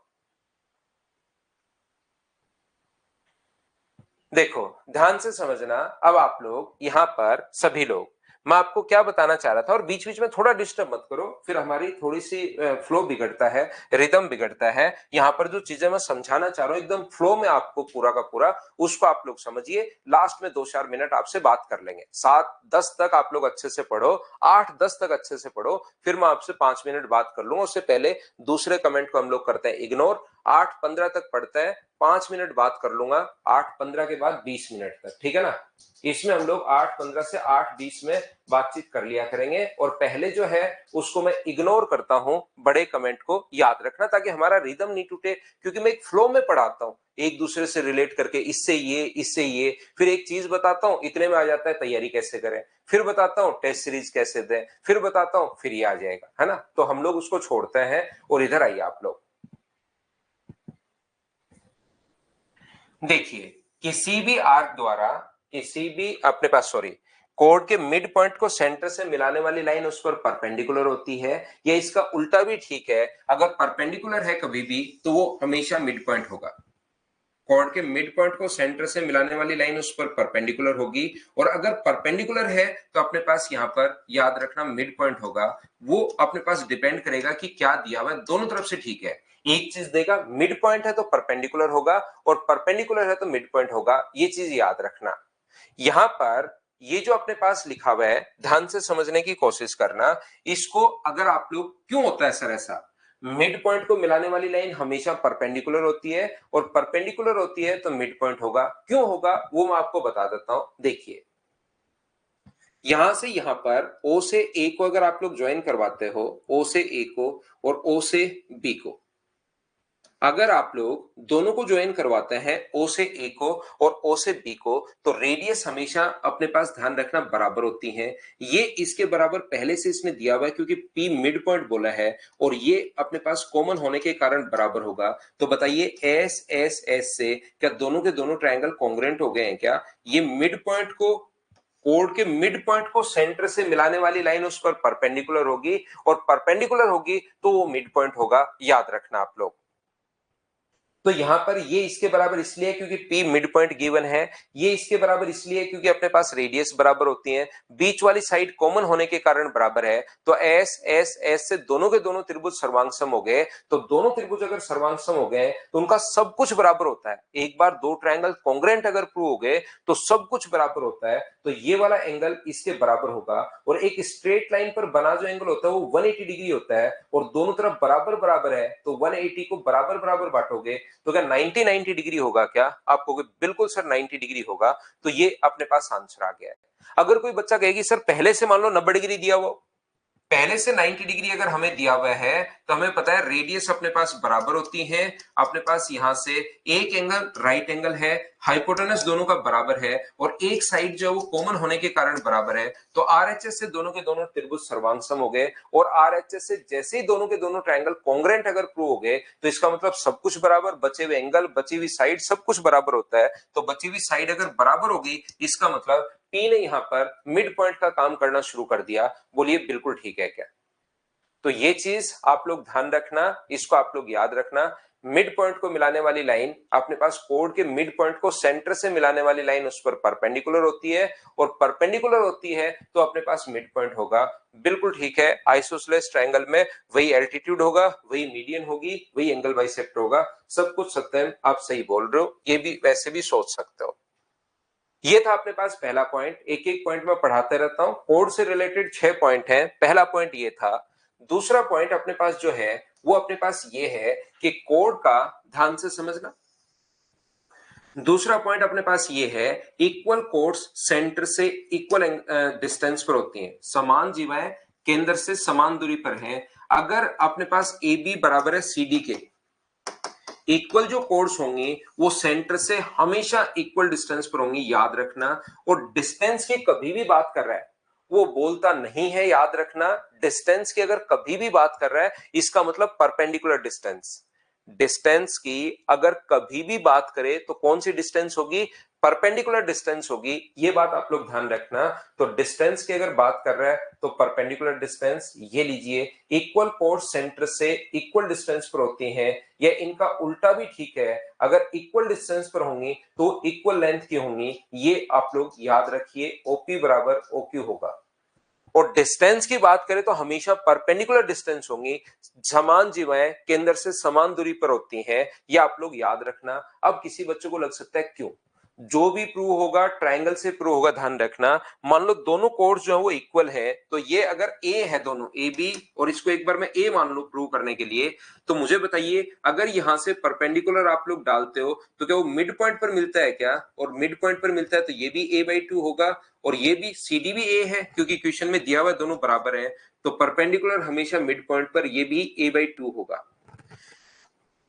देखो ध्यान से समझना, अब आप लोग यहां पर सभी लोग, मैं आपको क्या बताना चाह रहा था, और बीच बीच में थोड़ा डिस्टर्ब मत करो, फिर हमारी थोड़ी सी फ्लो बिगड़ता है, रिदम बिगड़ता है। यहां पर जो चीजें मैं समझाना चाह रहा हूं एकदम फ्लो में आपको पूरा का पूरा, उसको आप लोग समझिए। लास्ट में 2-4 मिनट आपसे बात कर लेंगे। 7-10 तक आप लोग अच्छे से पढ़ो, 8-10 तक अच्छे से पढ़ो, फिर मैं आपसे 5 मिनट बात कर लूंगा। उससे पहले दूसरे कमेंट को हम लोग करते हैं इग्नोर। 8-15 तक पढ़ते हैं, 5 मिनट बात कर लूंगा, 8-15 के बाद 20 मिनट तक, ठीक है ना। इसमें हम लोग 8-15 से 8-20 में बातचीत कर लिया करेंगे। और पहले जो है उसको मैं इग्नोर करता हूं, बड़े कमेंट को याद रखना, ताकि हमारा रिदम नहीं टूटे। क्योंकि मैं एक फ्लो में पढ़ाता हूं, एक दूसरे से रिलेट करके, इससे ये इससे ये, फिर एक चीज बताता हूं, इतने में आ जाता है तैयारी कैसे करें, फिर बताता हूं टेस्ट सीरीज कैसे दें, फिर बताता हूं, फिर ये आ जाएगा, है ना। तो हम लोग उसको छोड़ते हैं और इधर आइए आप लोग। देखिए किसी भी आर्क द्वारा, किसी भी अपने पास सॉरी कोड के मिड पॉइंट को सेंटर से मिलाने वाली लाइन उस पर परपेंडिकुलर होती है, या इसका उल्टा भी ठीक है, अगर परपेंडिकुलर है कभी भी तो वो हमेशा मिड पॉइंट होगा। कॉर्ड के मिड पॉइंट को सेंटर से मिलाने वाली लाइन उस पर परपेंडिकुलर होगी, और अगर परपेंडिकुलर है तो अपने पास यहां पर याद रखना मिड पॉइंट होगा। वो अपने पास डिपेंड करेगा कि क्या दिया हुआ है, दोनों तरफ से ठीक है। एक चीज देगा मिड पॉइंट है तो परपेंडिकुलर होगा, और परपेंडिकुलर है तो मिड पॉइंट होगा, ये चीज याद रखना। यहां पर ये जो अपने पास लिखा हुआ है, ध्यान से समझने की कोशिश करना। इसको अगर आप लोग, क्यों होता है सर ऐसा, मिड पॉइंट को मिलाने वाली लाइन हमेशा परपेंडिकुलर होती है, और परपेंडिकुलर होती है तो मिड पॉइंट होगा। क्यों होगा वो मैं आपको बता देता हूं, देखिए। यहां से यहां पर ओ से ए को अगर आप लोग ज्वाइन करवाते हो, ओ से ए को और ओ से बी को, अगर आप लोग दोनों को ज्वाइन करवाते हैं, ओ से ए को और ओ से बी को, तो रेडियस हमेशा अपने पास ध्यान रखना बराबर होती है। ये इसके बराबर पहले से इसमें दिया हुआ है क्योंकि पी मिड पॉइंट बोला है, और ये अपने पास कॉमन होने के कारण बराबर होगा। तो बताइए एस एस एस से क्या दोनों के दोनों ट्रायंगल कॉन्ग्रुएंट हो गए हैं क्या? ये मिड पॉइंट को, कोड के मिड पॉइंट को सेंटर से मिलाने वाली लाइन उस पर परपेंडिकुलर होगी, और परपेंडिकुलर होगी तो वो मिड पॉइंट होगा, याद रखना आप लोग। तो यहां पर ये इसके बराबर इसलिए क्योंकि P मिड पॉइंट गिवन है, ये इसके बराबर इसलिए क्योंकि अपने पास रेडियस बराबर होती है, बीच वाली साइड कॉमन होने के कारण बराबर है। तो S S S से दोनों के दोनों त्रिभुज सर्वांगसम हो गए। तो दोनों त्रिभुज अगर सर्वांगसम हो गए तो उनका सब कुछ बराबर होता है। एक बार दो ट्रायंगल कॉन्ग्रुएंट अगर प्रूव हो गए तो सब कुछ बराबर होता है। तो ये वाला एंगल इसके बराबर होगा, और एक स्ट्रेट लाइन पर बना जो एंगल होता है वो 180 डिग्री होता है, और दोनों तरफ बराबर बराबर है, तो 180 को बराबर बराबर बांटोगे तो क्या 90-90 डिग्री होगा क्या? आप कहोगे बिल्कुल सर 90 डिग्री होगा। तो ये अपने पास आंसर आ गया है। अगर कोई बच्चा कहेगी सर पहले से मान लो 90 डिग्री दिया हुआ, पहले से 90 डिग्री अगर हमें दिया हुआ है तो हमें पता है रेडियस अपने पास बराबर होती है। अपने पास यहां से एक एंगल राइट एंगल है, हाइपोटेनस दोनों का बराबर है और एक साइड जो है वो कॉमन होने के कारण बराबर है, तो आरएचएस से दोनों के दोनों त्रिभुज सर्वांगसम हो गए। और आरएचएस से जैसे ही दोनों के दोनों ट्रायंगल कॉन्ग्रेंट अगर प्रूव हो गए तो इसका मतलब सब कुछ बराबर, बचे हुए एंगल, बची हुई साइड, सब कुछ बराबर होता है। तो बची हुई साइड अगर बराबर होगी इसका मतलब पी ने यहां पर मिड पॉइंट का काम करना शुरू कर दिया। बोलिए बिल्कुल ठीक है क्या? तो ये चीज आप लोग ध्यान रखना, इसको आप लोग याद रखना। मिड पॉइंट को मिलाने वाली लाइन अपने पास कोड के मिड पॉइंट को सेंटर से मिलाने वाली लाइन उस पर परपेंडिकुलर होती है, और परपेंडिकुलर होती है तो अपने पास मिड पॉइंट होगा। बिल्कुल ठीक है, आइसोसेलेस ट्रायंगल में वही एल्टीट्यूड होगा, वही मीडियन होगी, वही एंगल बाइसेक्टर होगा। सब कुछ सत्यम आप सही बोल रहे हो, ये भी वैसे भी सोच सकते हो। ये था अपने पास पहला पॉइंट। एक एक पॉइंट में पढ़ाते रहता हूं। कोड से रिलेटेड 6 पॉइंट हैं। पहला पॉइंट ये था। दूसरा पॉइंट अपने पास जो है वो अपने पास ये है कि कोड का, ध्यान से समझना, दूसरा पॉइंट अपने पास ये है, इक्वल कोड्स सेंटर से इक्वल डिस्टेंस पर होती हैं। समान जीवाएं केंद्र से समान दूरी पर हैं। अगर अपने पास ए बी बराबर है सी डी के, इक्वल जो कोड्स होंगी वो सेंटर से हमेशा इक्वल डिस्टेंस पर होंगी, याद रखना। और डिस्टेंस की कभी भी बात कर रहा है वो बोलता नहीं है, याद रखना। डिस्टेंस की अगर कभी भी बात कर रहा है इसका मतलब परपेंडिकुलर डिस्टेंस। डिस्टेंस की अगर कभी भी बात करे तो कौन सी डिस्टेंस होगी? परपेंडिकुलर डिस्टेंस होगी। ये बात आप लोग ध्यान रखना। तो डिस्टेंस की अगर बात कर रहा है तो परपेंडिकुलर डिस्टेंस, ये लीजिए, इक्वल कोर्स सेंटर से इक्वल डिस्टेंस पर होती हैं। या इनका उल्टा भी ठीक है, अगर इक्वल डिस्टेंस पर होंगी तो इक्वल लेंथ की होंगी। ये आप लोग याद रखिए, ओपी बराबर ओक्यू होगा। और डिस्टेंस की बात करें तो हमेशा परपेंडिकुलर डिस्टेंस होंगी, समान जीवाएं केंद्र से समान दूरी पर होती हैं। ये आप लोग याद रखना। अब किसी बच्चे को लग सकता है क्यों? जो भी प्रूव होगा ट्रायंगल से प्रूव होगा, ध्यान रखना। मान लो दोनों कोड्स जो है वो इक्वल है, तो ये अगर ए है, दोनों ए बी, और इसको एक बार मैं ए मान लो प्रूव करने के लिए, तो मुझे बताइए अगर यहां से परपेंडिकुलर आप लोग डालते हो तो क्या वो मिड पॉइंट पर मिलता है क्या? और मिड पॉइंट पर मिलता है तो ये भी a/2 होगा, और ये भी सी डी भी ए है, क्योंकि क्वेश्चन में दिया हुआ दोनों बराबर है। तो परपेंडिकुलर हमेशा मिड पॉइंट पर, ये भी a/2 होगा।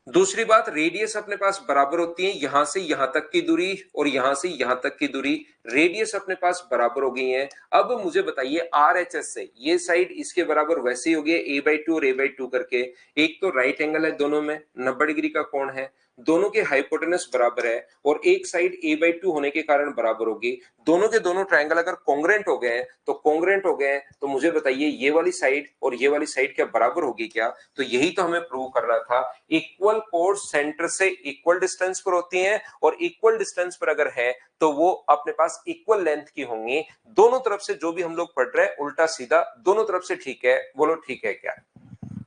दूसरी बात, रेडियस अपने पास बराबर होती है, यहां से यहां तक की दूरी और यहां से यहां तक की दूरी, रेडियस अपने पास बराबर हो गई है। अब मुझे बताइए आरएचएस से ये साइड इसके बराबर वैसे ही हो गया a/2 और a/2 करके। एक तो राइट एंगल है दोनों में, 90 डिग्री का कोण है, दोनों के हाइपोटेनस बराबर है, और एक साइड a/2 होने के कारण बराबर होगी। दोनों के दोनों ट्रायंगल अगर कॉन्ग्रेंट हो गए तो कॉन्ग्रेंट हो गए, तो मुझे बताइए ये वाली साइड और ये वाली साइड क्या बराबर होगी क्या? तो यही तो हमें प्रूव करना था। इक्वल कोर्स सेंटर से इक्वल डिस्टेंस पर होती हैं, और इक्वल डिस्टेंस पर अगर है तो वो अपने पास इक्वल लेंथ की होंगी। दोनों तरफ से जो भी हम लोग पढ़ रहे हैं उल्टा सीधा दोनों तरफ से ठीक है। बोलो ठीक है क्या?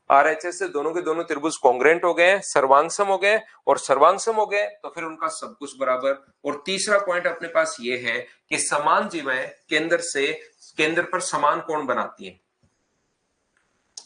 आरएचएस से दोनों के दोनों त्रिभुज कॉन्ग्रेंट हो गए, सर्वांगसम हो गए, और सर्वांगसम हो गए तो फिर उनका सब कुछ बराबर। और तीसरा पॉइंट अपने पास ये है कि समान जीवाएं केंद्र पर समान कोण बनाती हैं।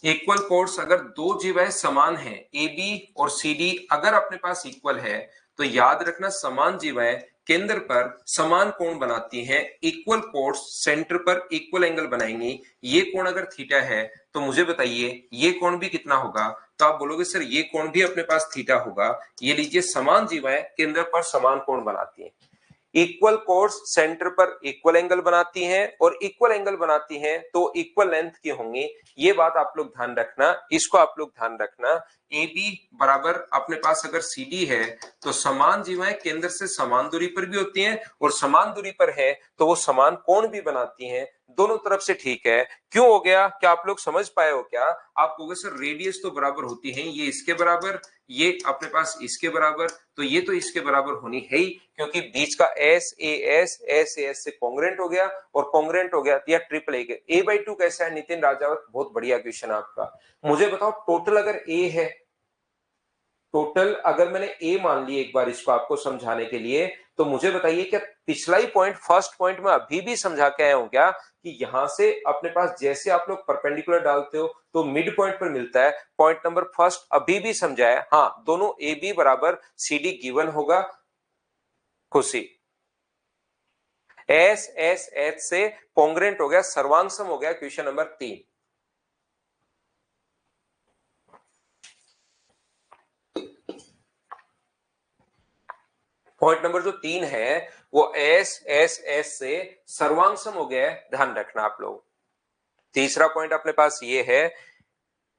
इक्वल कोर्स, अगर दो जीवाएं समान हैं, ए बी और सी डी अगर अपने पास इक्वल है तो याद रखना समान जीवाएं केंद्र पर समान कोण बनाती हैं। इक्वल कोर्स सेंटर पर इक्वल एंगल बनाएंगी। ये कोण अगर थीटा है तो मुझे बताइए ये कोण भी कितना होगा? तो आप बोलोगे सर ये कोण भी अपने पास थीटा होगा। ये लीजिए, समान जीवाएं केंद्र पर समान कोण बनाती हैं। इक्वल कोर्स सेंटर पर इक्वल एंगल बनाती हैं, और इक्वल एंगल बनाती हैं तो इक्वल लेंथ की होंगी। ये बात आप लोग ध्यान रखना, इसको आप लोग ध्यान रखना। ए बी बराबर अपने पास अगर सी डी है तो समान जीवाएं केंद्र से समान दूरी पर भी होती हैं, और समान दूरी पर है तो वो समान कोण भी बनाती हैं। दोनों तरफ से ठीक है। क्यों हो गया? क्या आप लोग समझ पाए हो क्या? आप कहोगे सर रेडियस तो बराबर होती है, ये इसके बराबर, ये अपने पास इसके बराबर, तो ये तो इसके बराबर होनी है ही, क्योंकि बीच का एस ए एस से कॉन्ग्रेंट हो गया, और कॉन्ग्रेंट हो गया या ट्रिपल a/2 कैसा है? नितिन राजावत, बहुत बढ़िया क्वेश्चन आपका। मुझे बताओ टोटल अगर a है, टोटल अगर मैंने ए मान ली एक बार इसको आपको समझाने के लिए, तो मुझे बताइए क्या पिछला ही पॉइंट, फर्स्ट पॉइंट में अभी भी समझा के आया हूं क्या कि यहां से अपने पास जैसे आप लोग परपेंडिकुलर डालते हो तो मिड पॉइंट पर मिलता है? पॉइंट नंबर फर्स्ट अभी भी समझाया। हाँ, दोनों ए बी बराबर सी डी गिवन होगा। खुशी, एस से कॉन्ग्रेंट हो गया, सर्वांगसम हो गया। क्वेश्चन नंबर 3, पॉइंट नंबर जो 3 है वो एस एस एस से सर्वांग सम हो गया है, ध्यान रखना आप लोग। तीसरा पॉइंट अपने पास ये है,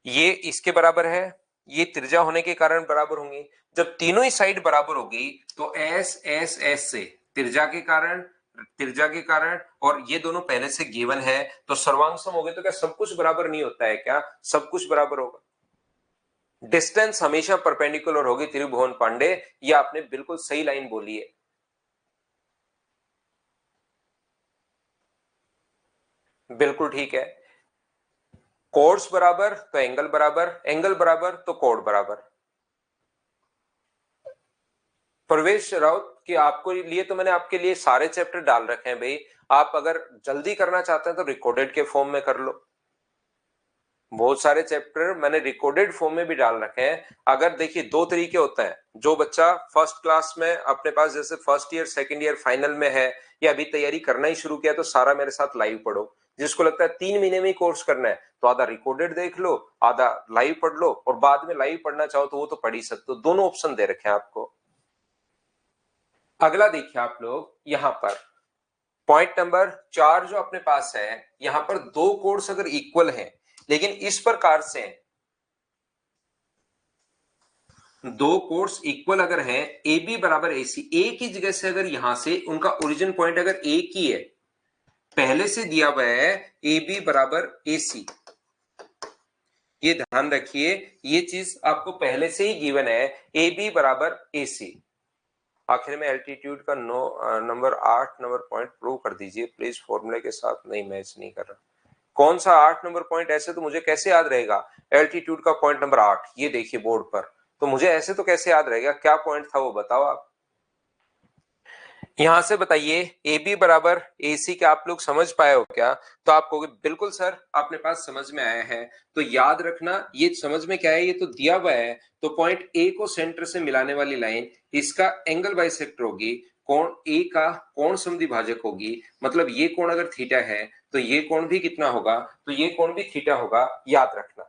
ये इसके बराबर है, ये त्रिज्या होने के कारण बराबर होंगी। जब तीनों ही साइड बराबर होगी तो एस एस एस से त्रिज्या के कारण और ये दोनों पहले से गिवन है तो सर्वांग सम हो गए। तो क्या सब कुछ बराबर नहीं होता है क्या? सब कुछ बराबर होगा। डिस्टेंस हमेशा परपेंडिकुलर होगी त्रिभुवन पांडे, ये आपने बिल्कुल सही लाइन बोली है। बिल्कुल ठीक है। कोड्स बराबर तो एंगल बराबर, एंगल बराबर तो कोड बराबर। प्रवेश राउत कि आपको लिए तो मैंने आपके लिए सारे चैप्टर डाल रखे हैं भाई। आप अगर जल्दी करना चाहते हैं तो रिकॉर्डेड के फॉर्म में कर लो। बहुत सारे चैप्टर मैंने रिकॉर्डेड फॉर्म में भी डाल रखे हैं। अगर देखिए दो तरीके होते हैं, जो बच्चा फर्स्ट क्लास में अपने पास जैसे first year second year final में है या अभी तैयारी करना ही शुरू किया तो सारा मेरे साथ लाइव पढ़ो। जिसको लगता है 3 महीने में ही कोर्स करना है तो आधा रिकॉर्डेड देख लो, आधा लाइव पढ़ लो, और बाद में लाइव पढ़ना चाहो तो वो तो पढ़ ही सकते हो। दोनों ऑप्शन दे रखे हैं आपको। अगला देखिए आप लोग यहां पर पॉइंट नंबर 4 जो अपने पास है, यहां पर दो कोड्स अगर इक्वल हैं लेकिन इस प्रकार से दो कोड्स इक्वल अगर हैं, ए बी बराबर ए सी, एक ही जगह से अगर यहां से उनका ओरिजिन पॉइंट अगर एक ही है, पहले से दिया हुआ है ए बी बराबर ए सी, ये ध्यान रखिए, ये चीज आपको पहले से ही गिवन है, ए बी बराबर ए सी। आखिर में एल्टीट्यूड का नंबर 8 नंबर पॉइंट प्रूव कर दीजिए प्लीज, फॉर्मूले के साथ नहीं मैच नहीं कर रहा। कौन सा 8 नंबर पॉइंट? ऐसे तो मुझे कैसे याद रहेगा एल्टीट्यूड का पॉइंट नंबर 8, ये देखिए बोर्ड पर, तो मुझे ऐसे तो कैसे याद रहेगा? क्या पॉइंट था वो बताओ आप। यहां से बताइए ए बी बराबर ए सी, क्या आप लोग समझ पाए हो क्या? तो आप कहोगे बिल्कुल सर अपने पास समझ में आया है। तो याद रखना ये समझ में क्या है, ये तो दिया हुआ है, तो पॉइंट ए को सेंटर से मिलाने वाली लाइन इसका एंगल बाइसेक्टर होगी, कोण ए का कोण समद्विभाजक होगी। मतलब ये कोण अगर थीटा है तो ये कोण भी कितना होगा? तो ये कोण भी थीटा होगा, याद रखना।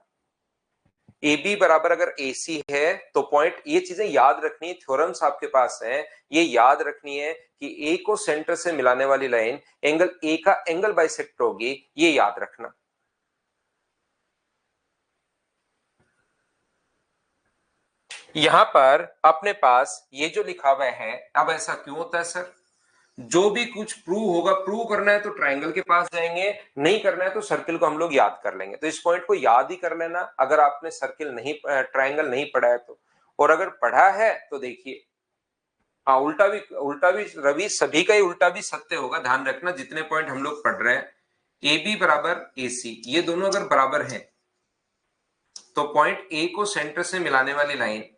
ए बी बराबर अगर ए सी है तो पॉइंट, ये चीजें याद रखनी है, थ्योरम्स आपके पास है, ये याद रखनी है कि ए को सेंटर से मिलाने वाली लाइन एंगल ए का एंगल बाइसेक्टर होगी, ये याद रखना। यहां पर अपने पास ये जो लिखा हुआ है, अब ऐसा क्यों होता है सर? जो भी कुछ प्रूव होगा, प्रूव करना है तो ट्रायंगल के पास जाएंगे, नहीं करना है तो सर्किल को हम लोग याद कर लेंगे। तो इस पॉइंट को याद ही कर लेना अगर आपने सर्किल नहीं, ट्रायंगल नहीं पढ़ा है तो। और अगर पढ़ा है तो देखिए, हाँ उल्टा भी रवि, सभी का ही उल्टा भी सत्य होगा, ध्यान रखना जितने पॉइंट हम लोग पढ़ रहे हैं। ए बी बराबर ए सी, ये दोनों अगर बराबर हैं तो पॉइंट ए को सेंटर से मिलाने वाली लाइन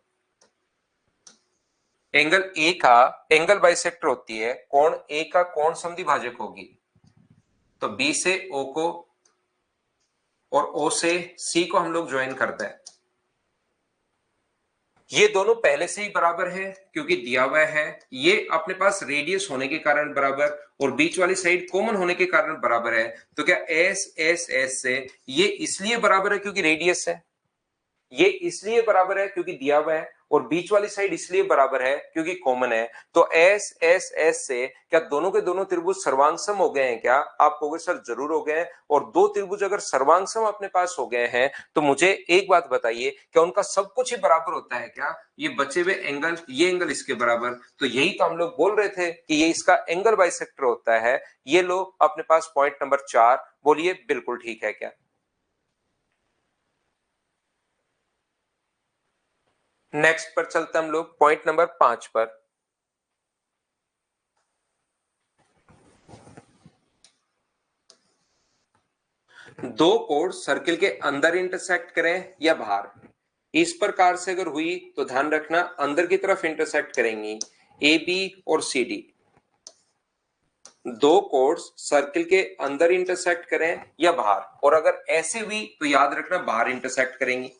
एंगल ए का एंगल बाइसेक्टर होती है, कोण ए का कोण समद्विभाजक होगी। तो बी से ओ को और ओ से सी को हम लोग ज्वाइन करते हैं। ये दोनों पहले से ही बराबर है क्योंकि दिया हुआ है, ये अपने पास रेडियस होने के कारण बराबर और बीच वाली साइड कॉमन होने के कारण बराबर है। तो क्या एस एस एस से ये इसलिए बराबर है क्योंकि रेडियस है, ये इसलिए बराबर है क्योंकि दिया हुआ है, और बीच वाली साइड इसलिए बराबर है क्योंकि कॉमन है। तो एस एस एस से क्या दोनों के दोनों त्रिभुज सर्वांगसम हो गए हैं क्या? आप कहोगे सर जरूर हो गए हैं। और दो त्रिभुज अगर सर्वांगसम अपने पास हो गए हैं तो मुझे एक बात बताइए, क्या उनका सब कुछ ही बराबर होता है क्या? ये बचे हुए एंगल, ये एंगल इसके बराबर, तो यही तो हम लोग बोल रहे थे कि ये इसका एंगल बाइसेक्टर होता है। ये लो अपने पास पॉइंट नंबर 4, बोलिए बिल्कुल ठीक है क्या? नेक्स्ट पर चलते हम लोग पॉइंट नंबर 5 पर। दो कोड सर्किल के अंदर इंटरसेक्ट करें या बाहर, इस प्रकार से अगर हुई तो ध्यान रखना अंदर की तरफ इंटरसेक्ट करेंगी, ए बी और सी डी। दो कोड्स सर्किल के अंदर इंटरसेक्ट करें या बाहर, और अगर ऐसे हुई तो याद रखना बाहर इंटरसेक्ट करेंगी।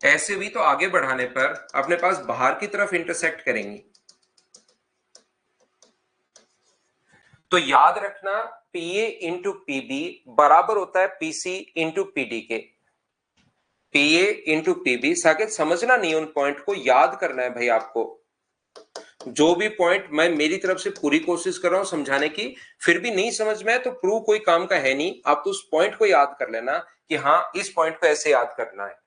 ऐसे हुई तो आगे बढ़ाने पर अपने पास बाहर की तरफ इंटरसेक्ट करेंगी। तो याद रखना पीए इंटू पीबी बराबर होता है पीसी इंटू पीडी के। पीए इंटू पीबी, साकेत समझना नहीं, उन पॉइंट को याद करना है भाई आपको। जो भी पॉइंट मैं मेरी तरफ से पूरी कोशिश कर रहा हूं समझाने की, फिर भी नहीं समझ में है तो प्रूव कोई काम का है नहीं। आप तो उस पॉइंट को याद कर लेना कि हाँ इस पॉइंट को ऐसे याद करना है।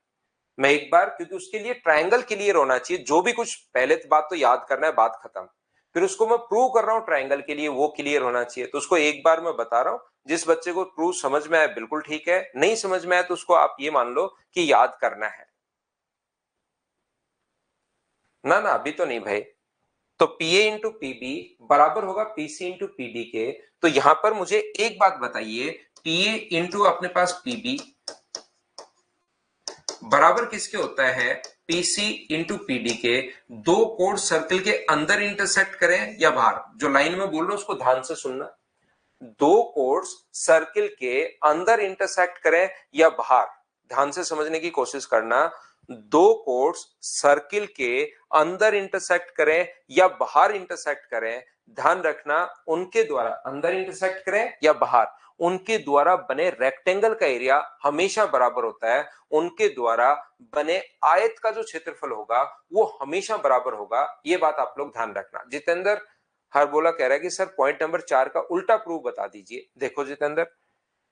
मैं एक बार, क्योंकि उसके लिए ट्रायंगल क्लियर होना चाहिए, जो भी कुछ पहले बात तो याद करना है, बात खत्म। फिर उसको मैं प्रूव कर रहा हूं ट्रायंगल के लिए, वो क्लियर होना चाहिए, तो उसको एक बार मैं बता रहा हूं। जिस बच्चे को प्रूव समझ में आए बिल्कुल ठीक है, नहीं समझ में आए तो उसको आप ये मान लो कि याद करना है। ना ना अभी तो नहीं भाई। तो पीए इंटू पीबी बराबर होगा पीसी इंटू पीडी के। तो यहां पर मुझे एक बात बताइए, पीए इंटू अपने पास पीबी बराबर किसके होता है, पीसी इंटू पीडी के। दो कोड सर्कल के अंदर इंटरसेक्ट करें या बाहर, जो लाइन में बोल रहा हूं उसको ध्यान से सुनना। दो कोड्स सर्किल के अंदर इंटरसेक्ट करें या बाहर, ध्यान से समझने की कोशिश करना। दो कोड्स सर्किल के अंदर इंटरसेक्ट करें या बाहर इंटरसेक्ट करें, ध्यान रखना उनके द्वारा, अंदर इंटरसेक्ट करें या बाहर, उनके द्वारा बने रेक्टेंगल का एरिया हमेशा बराबर होता है उनके द्वारा बने आयत का जो क्षेत्रफल होगा वो हमेशा बराबर होगा। ये बात आप लोग ध्यान रखना। जितेंद्र हर बोला कह रहा है कि सर पॉइंट नंबर 4 का उल्टा प्रूफ बता दीजिए। देखो जितेंद्र,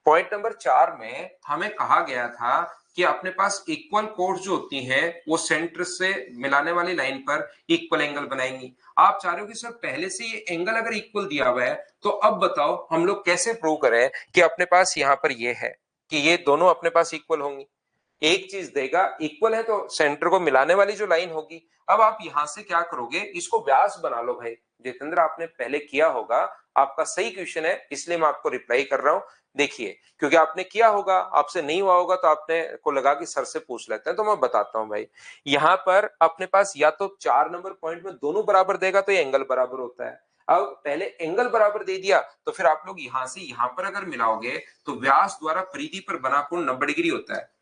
पॉइंट नंबर 4 में हमें कहा गया था कि अपने पास इक्वल कोर्स जो होती हैं वो सेंटर से मिलाने वाली लाइन पर इक्वल एंगल बनाएंगी। आप चाह रहे हो कि सर पहले से ये एंगल अगर इक्वल दिया हुआ है तो अब बताओ हम लोग कैसे प्रूव करें कि अपने पास यहां पर ये है कि ये दोनों अपने पास इक्वल होंगी। एक चीज देगा इक्वल है तो सेंटर को मिलाने वाली जो लाइन होगी। अब आप यहां से क्या करोगे, इसको व्यास बना लो भाई। जितेंद्र आपने पहले किया होगा, आपका सही क्वेश्चन है इसलिए मैं आपको रिप्लाई कर रहा हूं। देखिए क्योंकि आपने किया होगा, आपसे नहीं हुआ होगा तो आपने को लगा कि सर से पूछ लेते हैं, तो मैं बताता हूं भाई। यहां पर अपने पास या तो 4 नंबर पॉइंट में दोनों बराबर देगा तो ये एंगल बराबर होता है। अब पहले एंगल बराबर दे दिया तो फिर आप लोग यहां से यहां पर अगर मिलाओगे तो व्यास द्वारा परिधि पर बना कोण 90 डिग्री होता है।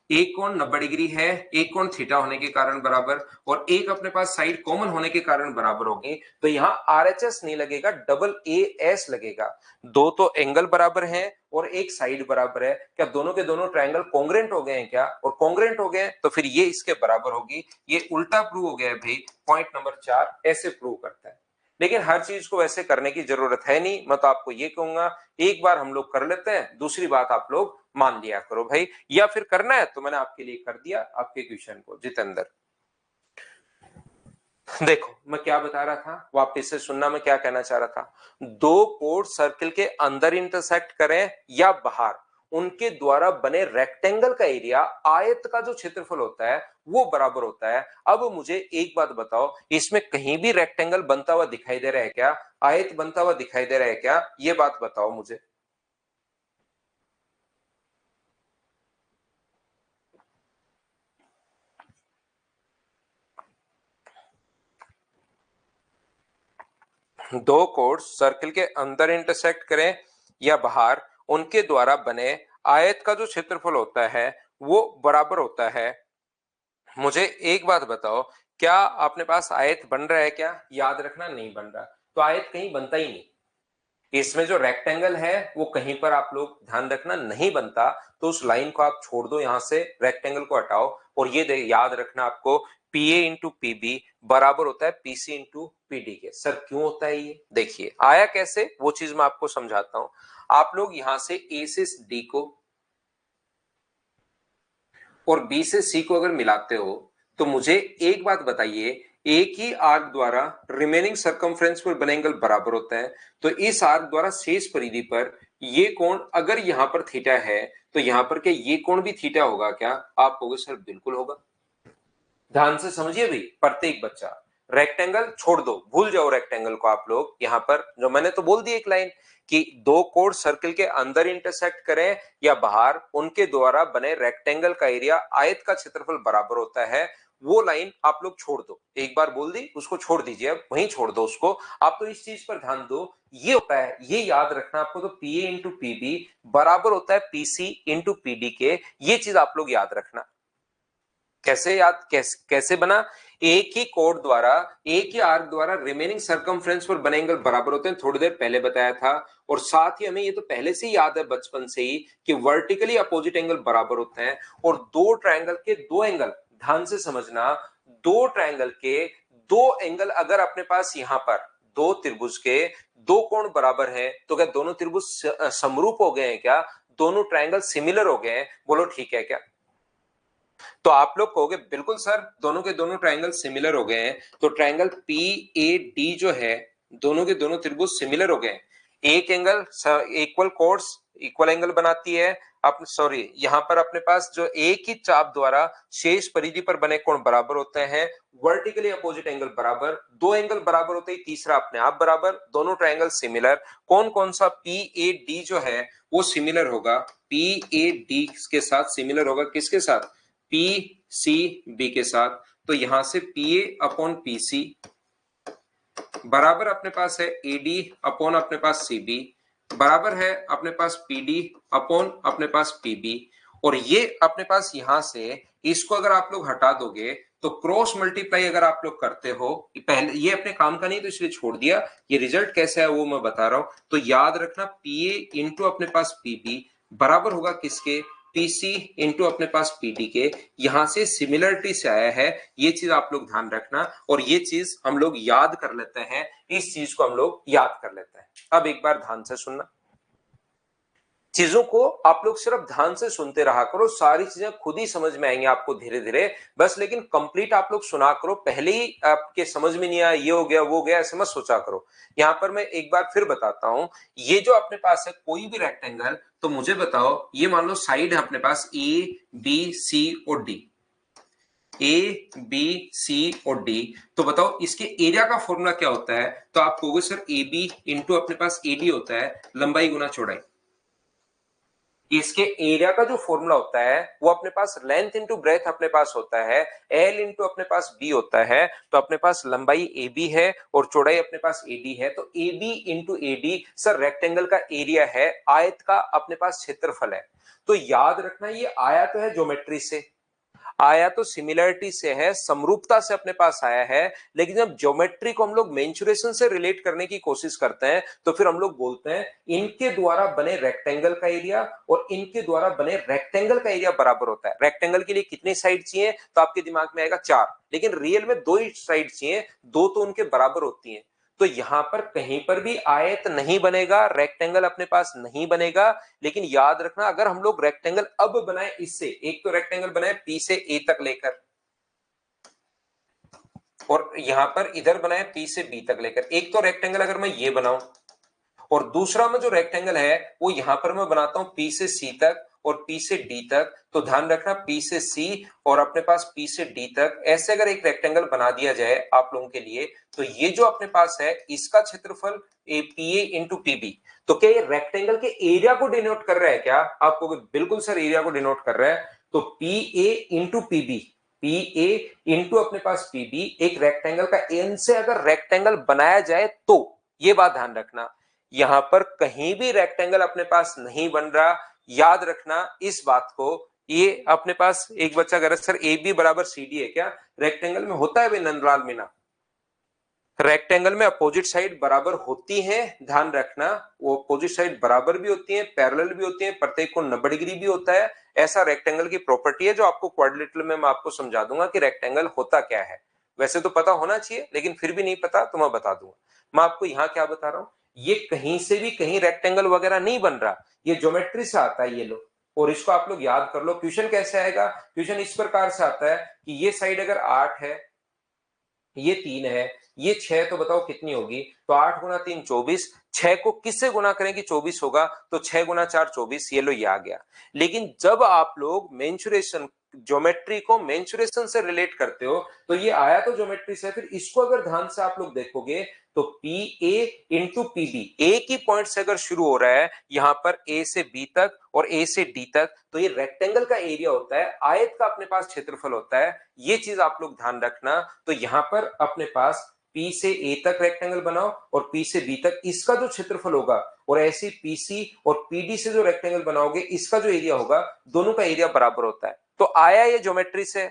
एक कोण 90 डिग्री है, एक कोण थीटा होने के कारण बराबर, और एक अपने पास साइड कॉमन होने के कारण बराबर होगी। तो यहां आरएचएस नहीं लगेगा, डबल ए एस लगेगा। दो तो एंगल बराबर हैं और एक साइड बराबर है। क्या दोनों के दोनों ट्रायंगल कॉन्ग्रेंट हो गए हैं क्या? और कॉन्ग्रेंट हो गए तो फिर ये इसके बराबर होगी। ये उल्टा प्रूव हो गया है भाई। पॉइंट नंबर 4 ऐसे प्रूव करता है। लेकिन हर चीज को वैसे करने की जरूरत है नहीं। मैं तो आपको ये कहूंगा एक बार हम लोग कर लेते हैं, दूसरी बात आप लोग मान लिया करो भाई, या फिर करना है तो मैंने आपके लिए कर दिया आपके क्वेश्चन को। जितेंद्र देखो मैं क्या बता रहा था, वापस से सुनना मैं क्या कहना चाह रहा था। दो कोड सर्किल के अंदर इंटरसेक्ट करें या बाहर, उनके द्वारा बने रेक्टेंगल का एरिया, आयत का जो क्षेत्रफल होता है वो बराबर होता है। अब मुझे एक बात बताओ, इसमें कहीं भी रेक्टेंगल बनता हुआ दिखाई दे रहा है क्या? आयत बनता हुआ दिखाई दे रहा है क्या? ये बात बताओ मुझे। दो कोड्स सर्किल के अंदर इंटरसेक्ट करें या बाहर, उनके द्वारा बने आयत का जो क्षेत्रफल होता है वो बराबर होता है। मुझे एक बात बताओ, क्या अपने पास आयत बन रहा है क्या? याद रखना नहीं बन रहा तो आयत कहीं बनता ही नहीं। इसमें जो रेक्टेंगल है वो कहीं पर आप लोग ध्यान रखना नहीं बनता, तो उस लाइन को आप छोड़ दो, यहां से रेक्टेंगल को हटाओ। और ये याद रखना आपको, पीए इंटू पीबी बराबर होता है पीसी इंटू पीडी के। सर क्यों होता है ये? देखिए आया कैसे, वो चीज मैं आपको समझाता हूं। आप लोग यहां से ए से डी को और बी से सी को अगर मिलाते हो तो मुझे एक बात बताइए, एक ही आर्क द्वारा रिमेनिंग सरकमफ्रेंस पर बने एंगल बराबर होता है। तो इस आर्क द्वारा शेष परिधि पर ये कोण अगर यहां पर थीटा है तो यहां पर क्या ये कोण भी थीटा होगा क्या? आप कहोगे सर बिल्कुल होगा। ध्यान से समझिए भाई प्रत्येक बच्चा। रेक्टेंगल छोड़ दो, भूल जाओ रेक्टेंगल को। आप लोग यहां पर जो मैंने तो बोल दी एक लाइन कि दो कोड सर्किल के अंदर इंटरसेक्ट करें या बाहर, उनके द्वारा बने रेक्टेंगल का एरिया, आयत का क्षेत्रफल बराबर होता है। वो लाइन आप लोग छोड़ दो, एक बार बोल दी उसको छोड़ दीजिए, अब वहीं छोड़ दो उसको। आप तो इस चीज पर ध्यान दो, ये होता है, ये याद रखना आपको। तो पीए इंटू पीबी बराबर होता है पीसी इंटू पीडी के। ये चीज आप लोग याद रखना। कैसे बना? एक ही कोड द्वारा, एक ही आर्क द्वारा रिमेनिंग सर्कमफ्रेंस पर बने एंगल बराबर होते हैं, थोड़ी देर पहले बताया था। और साथ ही हमें ये तो पहले से ही याद है बचपन से ही कि वर्टिकली अपोजिट एंगल बराबर होते हैं। और दो ट्रायंगल के दो एंगल, ध्यान से समझना, दो ट्रायंगल के दो एंगल अगर अपने पास यहां पर दो त्रिभुज के दो कोण बराबर हैं तो क्या दोनों त्रिभुज समरूप हो गए हैं? क्या दोनों ट्रायंगल सिमिलर हो गए हैं? बोलो ठीक है क्या? तो आप लोग कहोगे बिल्कुल सर, दोनों के दोनों ट्रायंगल सिमिलर हो गए हैं। तो ट्रायंगल पी ए डी जो है, दोनों के दोनों त्रिभुज सिमिलर हो गए। एक angle equal course equal angle बनाती है। सॉरी, यहां पर अपने पास जो एक ही चाप द्वारा शेष परिधि पर बने कोण बराबर होते हैं। वर्टिकली अपोजिट एंगल बराबर, दो एंगल बराबर होते ही तीसरा अपने आप बराबर, दोनों ट्रायंगल सिमिलर। कौन कौन सा? पी ए डी जो है वो सिमिलर होगा, पी ए डी के साथ सिमिलर होगा। किसके साथ? पी सी बी के साथ। तो यहां से P A upon P C बराबर अपने पास है एडी अपॉन अपने पास सी बी, बराबर है अपने पास पीडी अपॉन अपने पास पीबी। और ये अपने पास यहां से इसको अगर आप लोग हटा दोगे तो क्रॉस मल्टीप्लाई अगर आप लोग करते हो, पहले ये अपने काम का नहीं तो इसलिए छोड़ दिया, ये रिजल्ट कैसा है वो मैं बता रहा हूं। तो याद रखना पी ए इंटू अपने पास पीबी बराबर होगा किसके? पीसी इंटू अपने पास पीडी के। यहां से सिमिलरिटी से आया है, ये चीज आप लोग ध्यान रखना। और ये चीज हम लोग याद कर लेते हैं, इस चीज को हम लोग याद कर लेते हैं। अब एक बार ध्यान से सुनना, चीजों को आप लोग सिर्फ ध्यान से सुनते रहा करो, सारी चीजें खुद ही समझ में आएंगी आपको धीरे धीरे। बस लेकिन कंप्लीट आप लोग सुना करो, पहले ही आपके समझ में नहीं आया ये हो गया वो गया ऐसे मत सोचा करो। यहां पर मैं एक बार फिर बताता हूं, ये जो अपने पास है कोई भी रेक्टेंगल, तो मुझे बताओ, ये मान लो साइड है अपने पास ए बी सी और डी, ए बी सी और डी। तो बताओ इसके एरिया का फॉर्मूला क्या होता है? तो आप कहोगे सर ए बी इंटू अपने पास ए डी होता है, लंबाई गुना चौड़ाई। इसके एरिया का जो फॉर्मूला होता है वो अपने पास लेंथ इंटू ब्रेथ अपने पास होता है, एल इंटू अपने पास बी होता है। तो अपने पास लंबाई ए बी है और चौड़ाई अपने पास ए डी है। तो A B into A D sir rectangle का एरिया है, आयत का अपने पास क्षेत्रफल है। तो याद रखना ये आया तो है ज्योमेट्री से, आया तो सिमिलरिटी से है, समरूपता से अपने पास आया है। लेकिन जब ज्योमेट्री को हम लोग मेंसुरेशन से रिलेट करने की कोशिश करते हैं तो फिर हम लोग बोलते हैं इनके द्वारा बने रेक्टेंगल का एरिया और इनके द्वारा बने रेक्टेंगल का एरिया बराबर होता है। रेक्टेंगल के लिए कितनी साइड चाहिए? तो आपके दिमाग में आएगा 4, लेकिन रियल में 2 ही साइड चाहिए, 2 तो उनके बराबर होती हैं। तो यहां पर कहीं पर भी आयत नहीं बनेगा, रेक्टेंगल अपने पास नहीं बनेगा। लेकिन याद रखना अगर हम लोग रेक्टेंगल अब बनाए, इससे एक तो रेक्टेंगल बनाए पी से ए तक लेकर, और यहां पर इधर बनाए पी से बी तक लेकर, एक तो रेक्टेंगल अगर मैं ये बनाऊं और दूसरा में जो रेक्टेंगल है वो यहां पर मैं बनाता हूं पी से सी तक और पी से डी तक। तो ध्यान रखना पी से सी और अपने पास पी से डी तक, ऐसे अगर एक रेक्टेंगल बना दिया जाए आप लोगों के लिए, तो ये जो अपने पास है इसका क्षेत्रफल A P A into PB. तो क्या ये रेक्टेंगल के एरिया को डिनोट कर रहा है क्या? आपको बिल्कुल सर एरिया को डिनोट कर रहा है। तो P A into PB, P A into अपने पास पीबी, एक रेक्टेंगल का एन से अगर रेक्टेंगल बनाया जाए तो ये बात ध्यान रखना, यहां पर कहीं भी रेक्टेंगल अपने पास नहीं बन रहा। याद रखना इस बात को। ये अपने पास एक बच्चा कह रहा है सर ए बी बराबर सी डी है क्या? रेक्टेंगल में होता है भाई नंदलाल मीना, रेक्टेंगल में अपोजिट साइड बराबर होती है, ध्यान रखना वो अपोजिट साइड बराबर भी होती है, पैरेलल भी होती है, प्रत्येक कोण 90 डिग्री भी होता है। ऐसा रेक्टेंगल की प्रॉपर्टी है जो आपको क्वाड्रिलेटरल में मैं आपको समझा दूंगा कि रेक्टेंगल होता क्या है। वैसे तो पता होना चाहिए लेकिन फिर भी नहीं पता तो मैं बता दूंगा। मैं आपको यहाँ क्या बता रहा हूँ, ये कहीं से भी कहीं रेक्टेंगल वगैरह नहीं बन रहा, ये ज्योमेट्री से आता है ये लो। और इसको आप लोग याद कर लो। क्वेश्चन कैसे आएगा? क्वेश्चन इस प्रकार से आता है कि ये साइड अगर 8 है, ये 3 है, ये 6, तो बताओ कितनी होगी? तो 8 गुना 3 24, 6 को किससे गुना करें कि 24 होगा? तो 6 गुना 4 24, ये लो ये आ गया। लेकिन जब आप लोग मेंसुरेशन, ज्योमेट्री को मेंसुरेशन से रिलेट करते हो तो ये आया तो ज्योमेट्री से, फिर इसको अगर ध्यान से आप लोग देखोगे तो P A into P B, एक ही पॉइंट से अगर शुरू हो रहा है यहां पर ए से बी तक और ए से डी तक, तो ये रेक्टेंगल का एरिया होता है, आयत का अपने पास क्षेत्रफल होता है। ये चीज आप लोग ध्यान रखना। तो यहां पर अपने पास P से A तक रेक्टेंगल बनाओ और P से B तक इसका जो क्षेत्रफल होगा, और ऐसे PC और PD से जो रेक्टेंगल बनाओगे इसका जो एरिया होगा, दोनों का एरिया बराबर होता है। तो आया ये ज्योमेट्री से,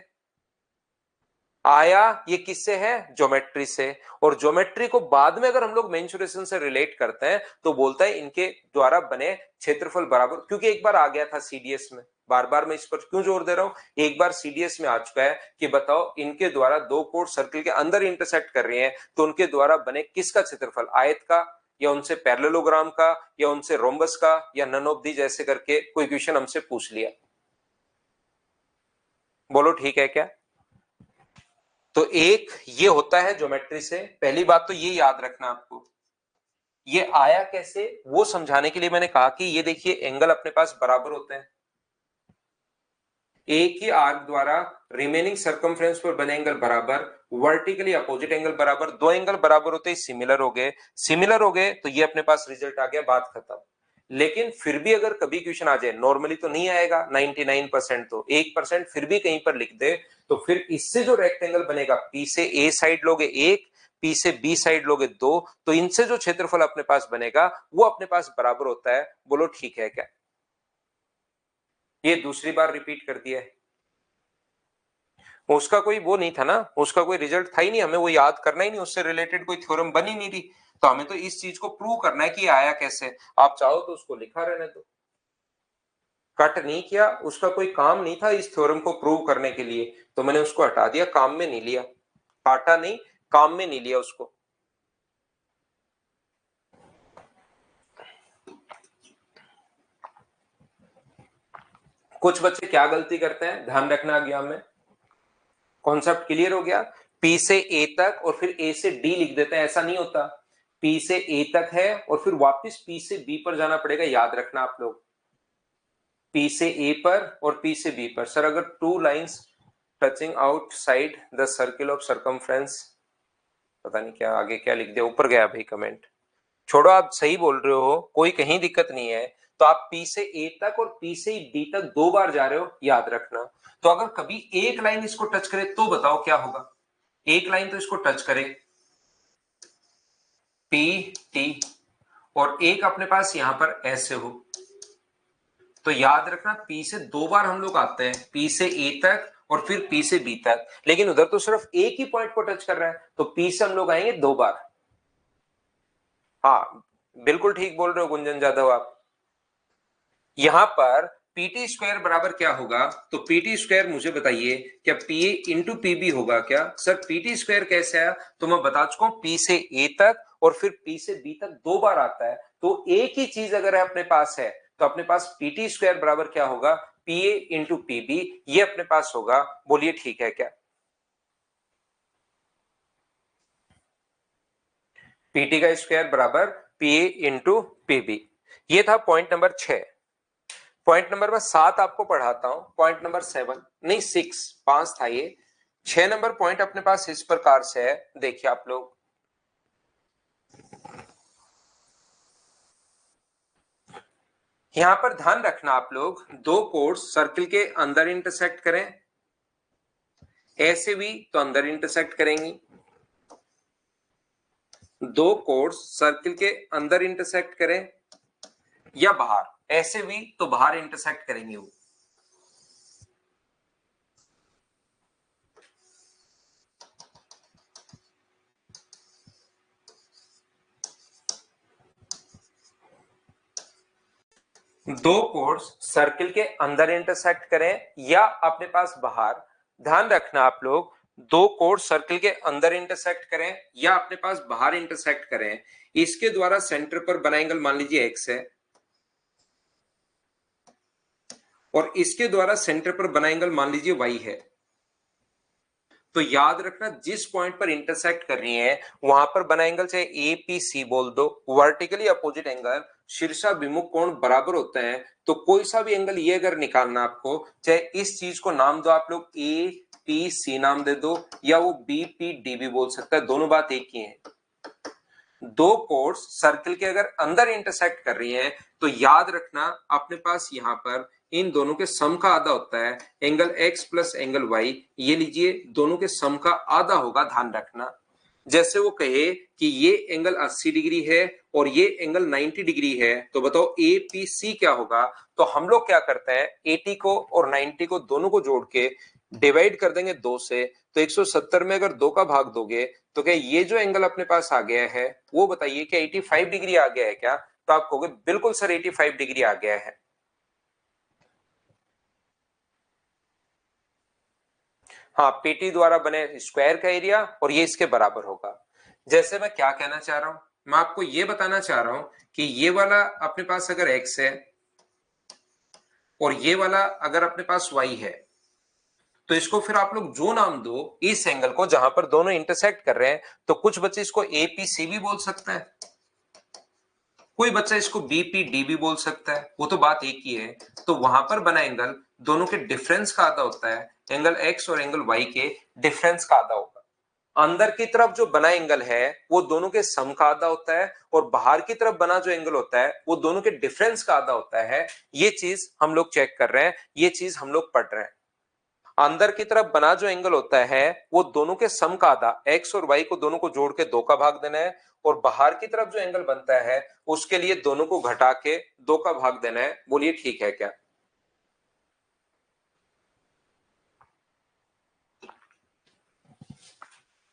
आया ये किससे है? ज्योमेट्री से। और ज्योमेट्री को बाद में अगर हम लोग मेंसुरेशन से रिलेट करते हैं तो बोलता है इनके द्वारा बने क्षेत्रफल बराबर, क्योंकि एक बार आ गया था सीडीएस में। बार बार मैं इस पर क्यों जोर दे रहा हूं, एक बार सीडीएस में आ चुका है कि बताओ इनके द्वारा दो कोण सर्कल के अंदर इंटरसेक्ट कर रही हैं तो उनके द्वारा बने किसका क्षेत्रफल? आयत का, या उनसे पैरेललोग्राम का, या उनसे रोम्बस का, या नन ऑफ दी, जैसे करके कोई क्वेश्चन हमसे पूछ लिया। बोलो ठीक है क्या? तो एक ये होता है ज्योमेट्री से। पहली बात तो ये याद रखना आपको। ये आया कैसे वो समझाने के लिए मैंने कहा कि ये देखिए एंगल अपने पास बराबर होते हैं। एक ही आर्क द्वारा रिमेनिंग सर्कमफ्रेंस पर बने एंगल बराबर, वर्टिकली अपोजिट एंगल बराबर। दो एंगल बराबर होते ही सिमिलर हो गए। सिमिलर हो गए तो ये अपने पास रिजल्ट आ गया, बात खत्म। लेकिन फिर भी अगर कभी क्वेश्चन आ जाए, नॉर्मली तो नहीं आएगा 99%, तो 1% फिर भी कहीं पर लिख दे, तो फिर इससे जो रेक्टेंगल बनेगा, पी से ए साइड लोगे एक, पी से बी साइड लोगे दो, तो इनसे जो क्षेत्रफल अपने पास बनेगा वो अपने पास बराबर होता है। बोलो ठीक है क्या? ये दूसरी बार रिपीट कर दिया है। उसका कोई वो नहीं था ना, उसका कोई रिजल्ट था ही नहीं, हमें वो याद करना ही नहीं, उससे रिलेटेड कोई थ्योरम बनी नहीं थी। तो हमें तो इस चीज को प्रूव करना है कि आया कैसे। आप चाहो तो उसको लिखा रहने दो, कट नहीं किया, उसका कोई काम नहीं था इस थ्योरम को प्रूव करने के लिए, तो मैंने उसको हटा दिया, काम में नहीं लिया। काटा नहीं, काम में नहीं लिया उसको। कुछ बच्चे क्या गलती करते हैं, ध्यान रखना एग्जाम में। कॉन्सेप्ट क्लियर हो गया? पी से ए तक और फिर ए से डी लिख देते हैं, ऐसा नहीं होता। पी से ए तक है और फिर वापस पी से बी पर जाना पड़ेगा, याद रखना आप लोग। पी से ए पर और पी से बी पर। सर अगर two lines touching outside the circle of circumference, पता नहीं क्या आगे क्या लिख दिया, ऊपर गया भाई कमेंट। छोड़ो, आप सही बोल रहे हो, कोई कहीं दिक्कत नहीं है। तो आप पी से ए तक और पी से बी तक दो बार जा रहे हो, याद रखना। तो अगर कभी एक लाइन इसको टच करे तो बताओ क्या होगा? एक लाइन तो इसको टच करे, पी टी, और एक अपने पास यहां पर ऐसे हो, तो याद रखना पी से दो बार हम लोग आते हैं, पी से ए तक और फिर पी से बी तक। लेकिन उधर तो सिर्फ एक ही पॉइंट को टच कर रहा है, तो पी से हम लोग आएंगे दो बार। हाँ बिल्कुल ठीक बोल रहे हो गुंजन जाधव आप। यहां पर पीटी स्क्वायर बराबर क्या होगा? तो पीटी स्क्वायर मुझे बताइए, क्या पी ए इंटू पीबी होगा क्या? सर पीटी स्क्वायर कैसे आया? तो मैं बता चुका हूं, पी से ए तक और फिर पी से बी तक दो बार आता है, तो एक ही चीज अगर अपने पास है तो अपने पास पीटी स्क्वायर बराबर क्या होगा? पी ए इंटू पीबी, ये अपने पास होगा। बोलिए ठीक है क्या? पीटी का स्क्वायर बराबर पी ए इंटू पीबी। ये था पॉइंट नंबर 6। पॉइंट नंबर मैं 7 आपको पढ़ाता हूं, पॉइंट नंबर 7 नहीं 6, 5 था ये। 6 नंबर पॉइंट अपने पास इस प्रकार से है, देखिए आप लोग। यहां पर ध्यान रखना आप लोग, दो कोर्स सर्किल के अंदर इंटरसेक्ट करें, ऐसे भी तो अंदर इंटरसेक्ट करेंगी। दो कोर्स सर्किल के अंदर इंटरसेक्ट करें या बाहर, ऐसे भी तो बाहर इंटरसेक्ट करेंगे वो। दो कोर्स सर्किल के अंदर इंटरसेक्ट करें या अपने पास बाहर, ध्यान रखना आप लोग, दो कोर्स सर्किल के अंदर इंटरसेक्ट करें या अपने पास बाहर इंटरसेक्ट करें, इसके द्वारा सेंटर पर बना एंगल मान लीजिए एक्स है, और इसके द्वारा सेंटर पर बना एंगल मान लीजिए वाई है। तो याद रखना, जिस पॉइंट पर इंटरसेक्ट कर रही है वहां पर बना एंगल चाहे ए पी सी बोल दो, वर्टिकली अपोजिट एंगल, शीर्षाभिमुख कोण बराबर होते हैं। तो कोई सा भी एंगल ये अगर निकालना आपको, चाहे इस चीज को नाम दो आप लोग ए पी सी नाम दे दो, या वो बी पी डी भी बोल सकता है, दोनों बात एक ही है। दो कोर्स सर्किल के अगर अंदर इंटरसेक्ट कर रही हैं तो याद रखना अपने पास यहां पर इन दोनों के सम का आधा होता है, angle x plus angle y, ये लीजिए दोनों के सम का आधा होगा, ध्यान रखना। जैसे वो कहे कि ये एंगल 80 डिग्री है और ये एंगल 90 डिग्री है, तो बताओ APC क्या होगा। तो हम लोग क्या करते हैं, 80 को और 90 को दोनों को जोड़ के डिवाइड कर देंगे 2 से। तो 170 में अगर 2 का भाग दोगे तो क्या ये जो एंगल अपने पास आ गया है वो बताइए क्या 85 डिग्री आ गया है क्या। तो आप कहोगे बिल्कुल सर 85 डिग्री आ गया है। हाँ, पेटी द्वारा बने स्क्वायर का एरिया और ये इसके बराबर होगा। जैसे मैं क्या कहना चाह रहा हूं, मैं आपको ये बताना चाह रहा हूं कि ये वाला अपने पास अगर x है और ये वाला अगर अपने पास y है, तो इसको फिर आप लोग जो नाम दो इस एंगल को जहां पर दोनों इंटरसेक्ट कर रहे हैं, तो कुछ बच्चे इसको APC भी बोल सकते हैं, कोई बच्चा इसको BPD भी बोल सकता है, वो तो बात एक ही है। तो वहां पर बना एंगल दोनों के डिफरेंस का आधा होता है, एंगल x और एंगल y के डिफरेंस का आधा होगा। अंदर की तरफ जो बना एंगल है वो दोनों के सम का आधा होता है और बाहर की तरफ बना जो एंगल होता है वो दोनों के डिफरेंस का आधा होता है। ये चीज हम लोग चेक कर रहे हैं, ये चीज हम लोग पढ़ रहे हैं। अंदर की तरफ बना जो एंगल होता है वो दोनों के सम का आधा, एक्स और वाई को दोनों को जोड़ के 2 का भाग देना है, और बाहर की तरफ जो एंगल बनता है उसके लिए दोनों को घटा के 2 का भाग देना है। बोलिए ठीक है क्या।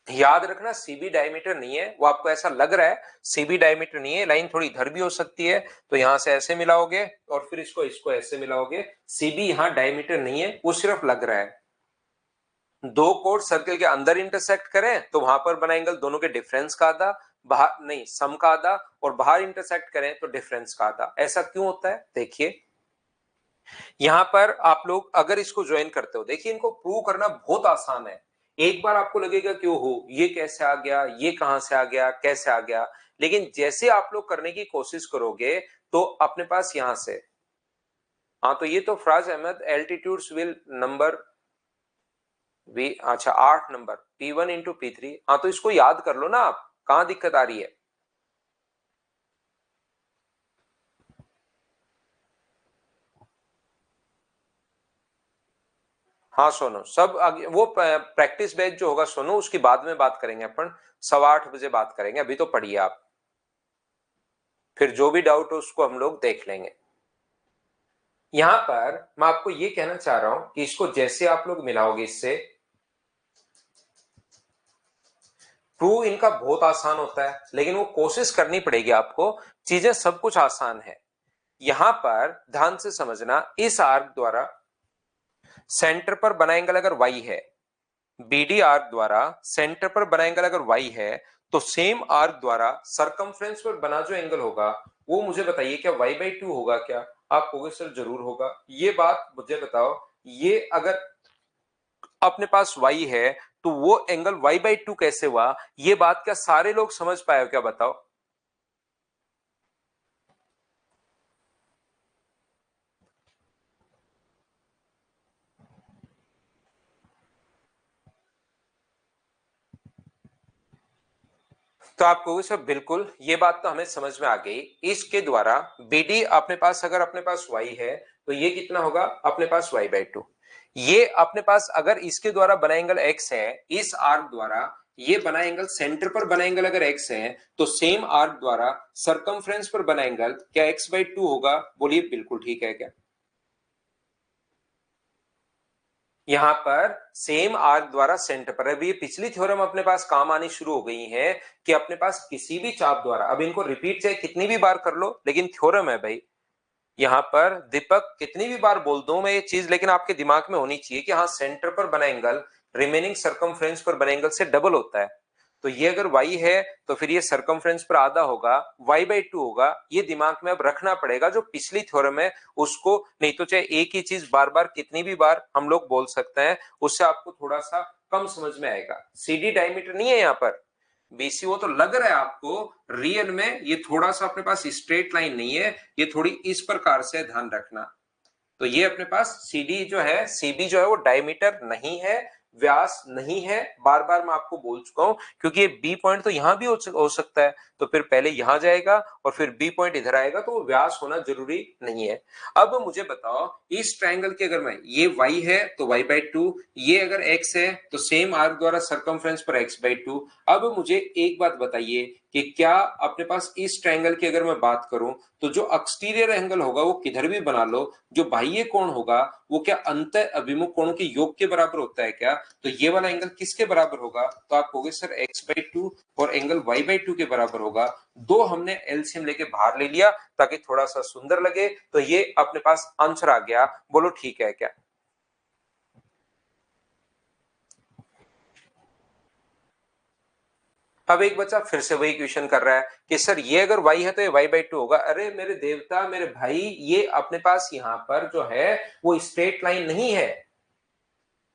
याद रखना सीबी डायमीटर नहीं है, वो आपको ऐसा लग रहा है सीबी डायमीटर नहीं है, लाइन थोड़ी इधर भी हो सकती है, तो यहां से ऐसे मिलाओगे और फिर इसको इसको ऐसे मिलाओगे। सीबी यहां डायमीटर नहीं है, वो सिर्फ लग रहा है। दो कोड सर्कल के अंदर इंटरसेक्ट करें तो वहां पर बना एंगल दोनों के डिफरेंस का आधा, बाहर नहीं सम का आधा, और बाहर इंटरसेक्ट करें तो डिफरेंस का आधा। ऐसा क्यों होता है देखिए, यहां पर आप लोग अगर इसको ज्वाइन करते हो, देखिए इनको प्रूव करना बहुत आसान है। एक बार आपको लगेगा क्यों हो ये कैसे आ गया, ये कहां से आ गया, कैसे आ गया, लेकिन जैसे आप लोग करने की कोशिश करोगे तो अपने पास यहां से, हाँ तो ये तो Faraz Ahmad altitudes will number we, अच्छा 8 नंबर P1 इंटू P3, हाँ तो इसको याद कर लो ना आप, कहां दिक्कत आ रही है। हाँ सोनो, सब आगे वो प्रैक्टिस बैच जो होगा सोनो उसकी बाद में बात करेंगे अपन, 8:15 बजे बात करेंगे, अभी तो पढ़िए आप, फिर जो भी डाउट हो उसको हम लोग देख लेंगे। यहां पर मैं आपको ये कहना चाह रहा हूं कि इसको जैसे आप लोग मिलाओगे इससे, प्रूव इनका बहुत आसान होता है, लेकिन वो कोशिश करनी पड़ेगी आपको, चीजें सब कुछ आसान है। यहां पर ध्यान से समझना, इस आर्क द्वारा सेंटर पर बना एंगल अगर y है, BD आर्क द्वारा सेंटर पर बना एंगल अगर y है, तो सेम आर्क द्वारा सरकमफ्रेंस पर बना जो एंगल होगा वो मुझे बताइए क्या y/2 होगा क्या। आप कहोगे सर जरूर होगा। ये बात मुझे बताओ, ये अगर अपने पास y है तो वो एंगल y/2 कैसे हुआ, ये बात क्या सारे लोग समझ पाए हो क्या बताओ। तो आप कहोगे सर बिल्कुल, ये बात तो हमें समझ में आ गई। इसके द्वारा BD अपने पास अगर अपने पास y है तो ये कितना होगा अपने पास y/2। ये अपने पास अगर इसके द्वारा बना एंगल x है, इस आर्क द्वारा ये बना एंगल सेंटर पर बना एंगल अगर x है, तो सेम आर्क द्वारा सरकमफ्रेंस पर बना एंगल क्या x/2 होगा। बोलिए बिल्कुल ठीक है क्या। यहां पर सेम आर्क द्वारा सेंटर पर, अभी ये पिछली थ्योरम अपने पास काम आनी शुरू हो गई है कि अपने पास किसी भी चाप द्वारा, अब इनको रिपीट चाहे कितनी भी बार कर लो लेकिन थ्योरम है भाई। यहां पर दीपक कितनी भी बार बोल दूं मैं ये चीज, लेकिन आपके दिमाग में होनी चाहिए कि हाँ सेंटर पर बना एंगल रिमेनिंग सरकमफ्रेंस पर बने एंगल से डबल होता है। तो ये अगर y है तो फिर ये सरकमफ्रेंस पर आधा होगा, y/2 होगा। ये दिमाग में अब रखना पड़ेगा, जो पिछली थ्योरम है उसको, नहीं तो चाहे एक ही चीज बार बार कितनी भी बार हम लोग बोल सकते हैं, उससे आपको थोड़ा सा कम समझ में आएगा। CD डायमीटर नहीं है यहाँ पर, BC वो तो लग रहा है आपको, रियल में ये थोड़ा सा अपने पास स्ट्रेट लाइन नहीं है, ये थोड़ी इस प्रकार से, ध्यान रखना। तो ये अपने पास CD जो है, CB जो है वो डायमीटर नहीं है, व्यास नहीं है, बार बार मैं आपको बोल चुका हूं, क्योंकि ये बी पॉइंट तो यहां भी हो सकता है, तो फिर पहले यहां जाएगा और फिर बी पॉइंट इधर आएगा, तो व्यास होना जरूरी नहीं है। अब मुझे बताओ, इस ट्रायंगल के अगर मैं, ये y है तो y/2, ये अगर x है तो सेम आर्क द्वारा सरकमफ्रेंस पर x/2। अब मुझे एक बात बताइए कि क्या अपने पास इस ट्रायंगल की अगर मैं बात करूं तो जो एक्सटीरियर एंगल होगा वो किधर भी बना लो, जो बाह्य कोण होगा वो क्या अंत अभिमुख कोणों के योग के बराबर होता है क्या? तो ये वाला एंगल किसके बराबर होगा? तो आप कहोगे सर x/2 और एंगल y/2 के बराबर होगा। दो हमने एलसीएम लेके बाहर ले लिया ताकि थोड़ा सा सुंदर लगे, तो ये अपने पास आंसर आ गया। बोलो ठीक है क्या? अब एक बच्चा फिर से वही क्वेश्चन कर रहा है कि सर ये अगर y है तो ये y/2 होगा। अरे मेरे देवता, मेरे भाई, ये अपने पास यहां पर जो है वो स्ट्रेट लाइन नहीं है,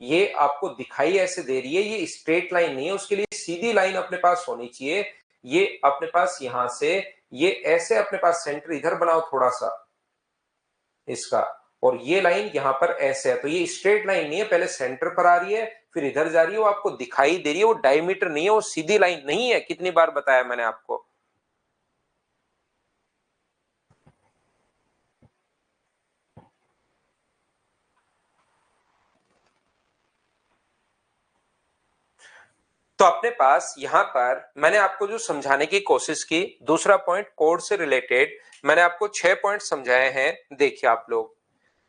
ये आपको दिखाई ऐसे दे रही है, ये स्ट्रेट लाइन नहीं है, उसके लिए सीधी लाइन अपने पास होनी चाहिए। ये अपने पास यहां से, ये ऐसे अपने पास सेंटर इधर बनाओ थोड़ा सा इसका, और ये लाइन यहां पर ऐसे है, तो ये स्ट्रेट लाइन नहीं है, पहले सेंटर पर आ रही है फिर इधर जा रही है, वो आपको दिखाई दे रही है, वो डायमीटर नहीं है, वो सीधी लाइन नहीं है। कितनी बार बताया मैंने आपको? तो अपने पास यहां पर मैंने आपको जो समझाने की कोशिश की, दूसरा पॉइंट कोड से रिलेटेड, मैंने आपको 6 पॉइंट समझाए हैं। देखिए आप लोग,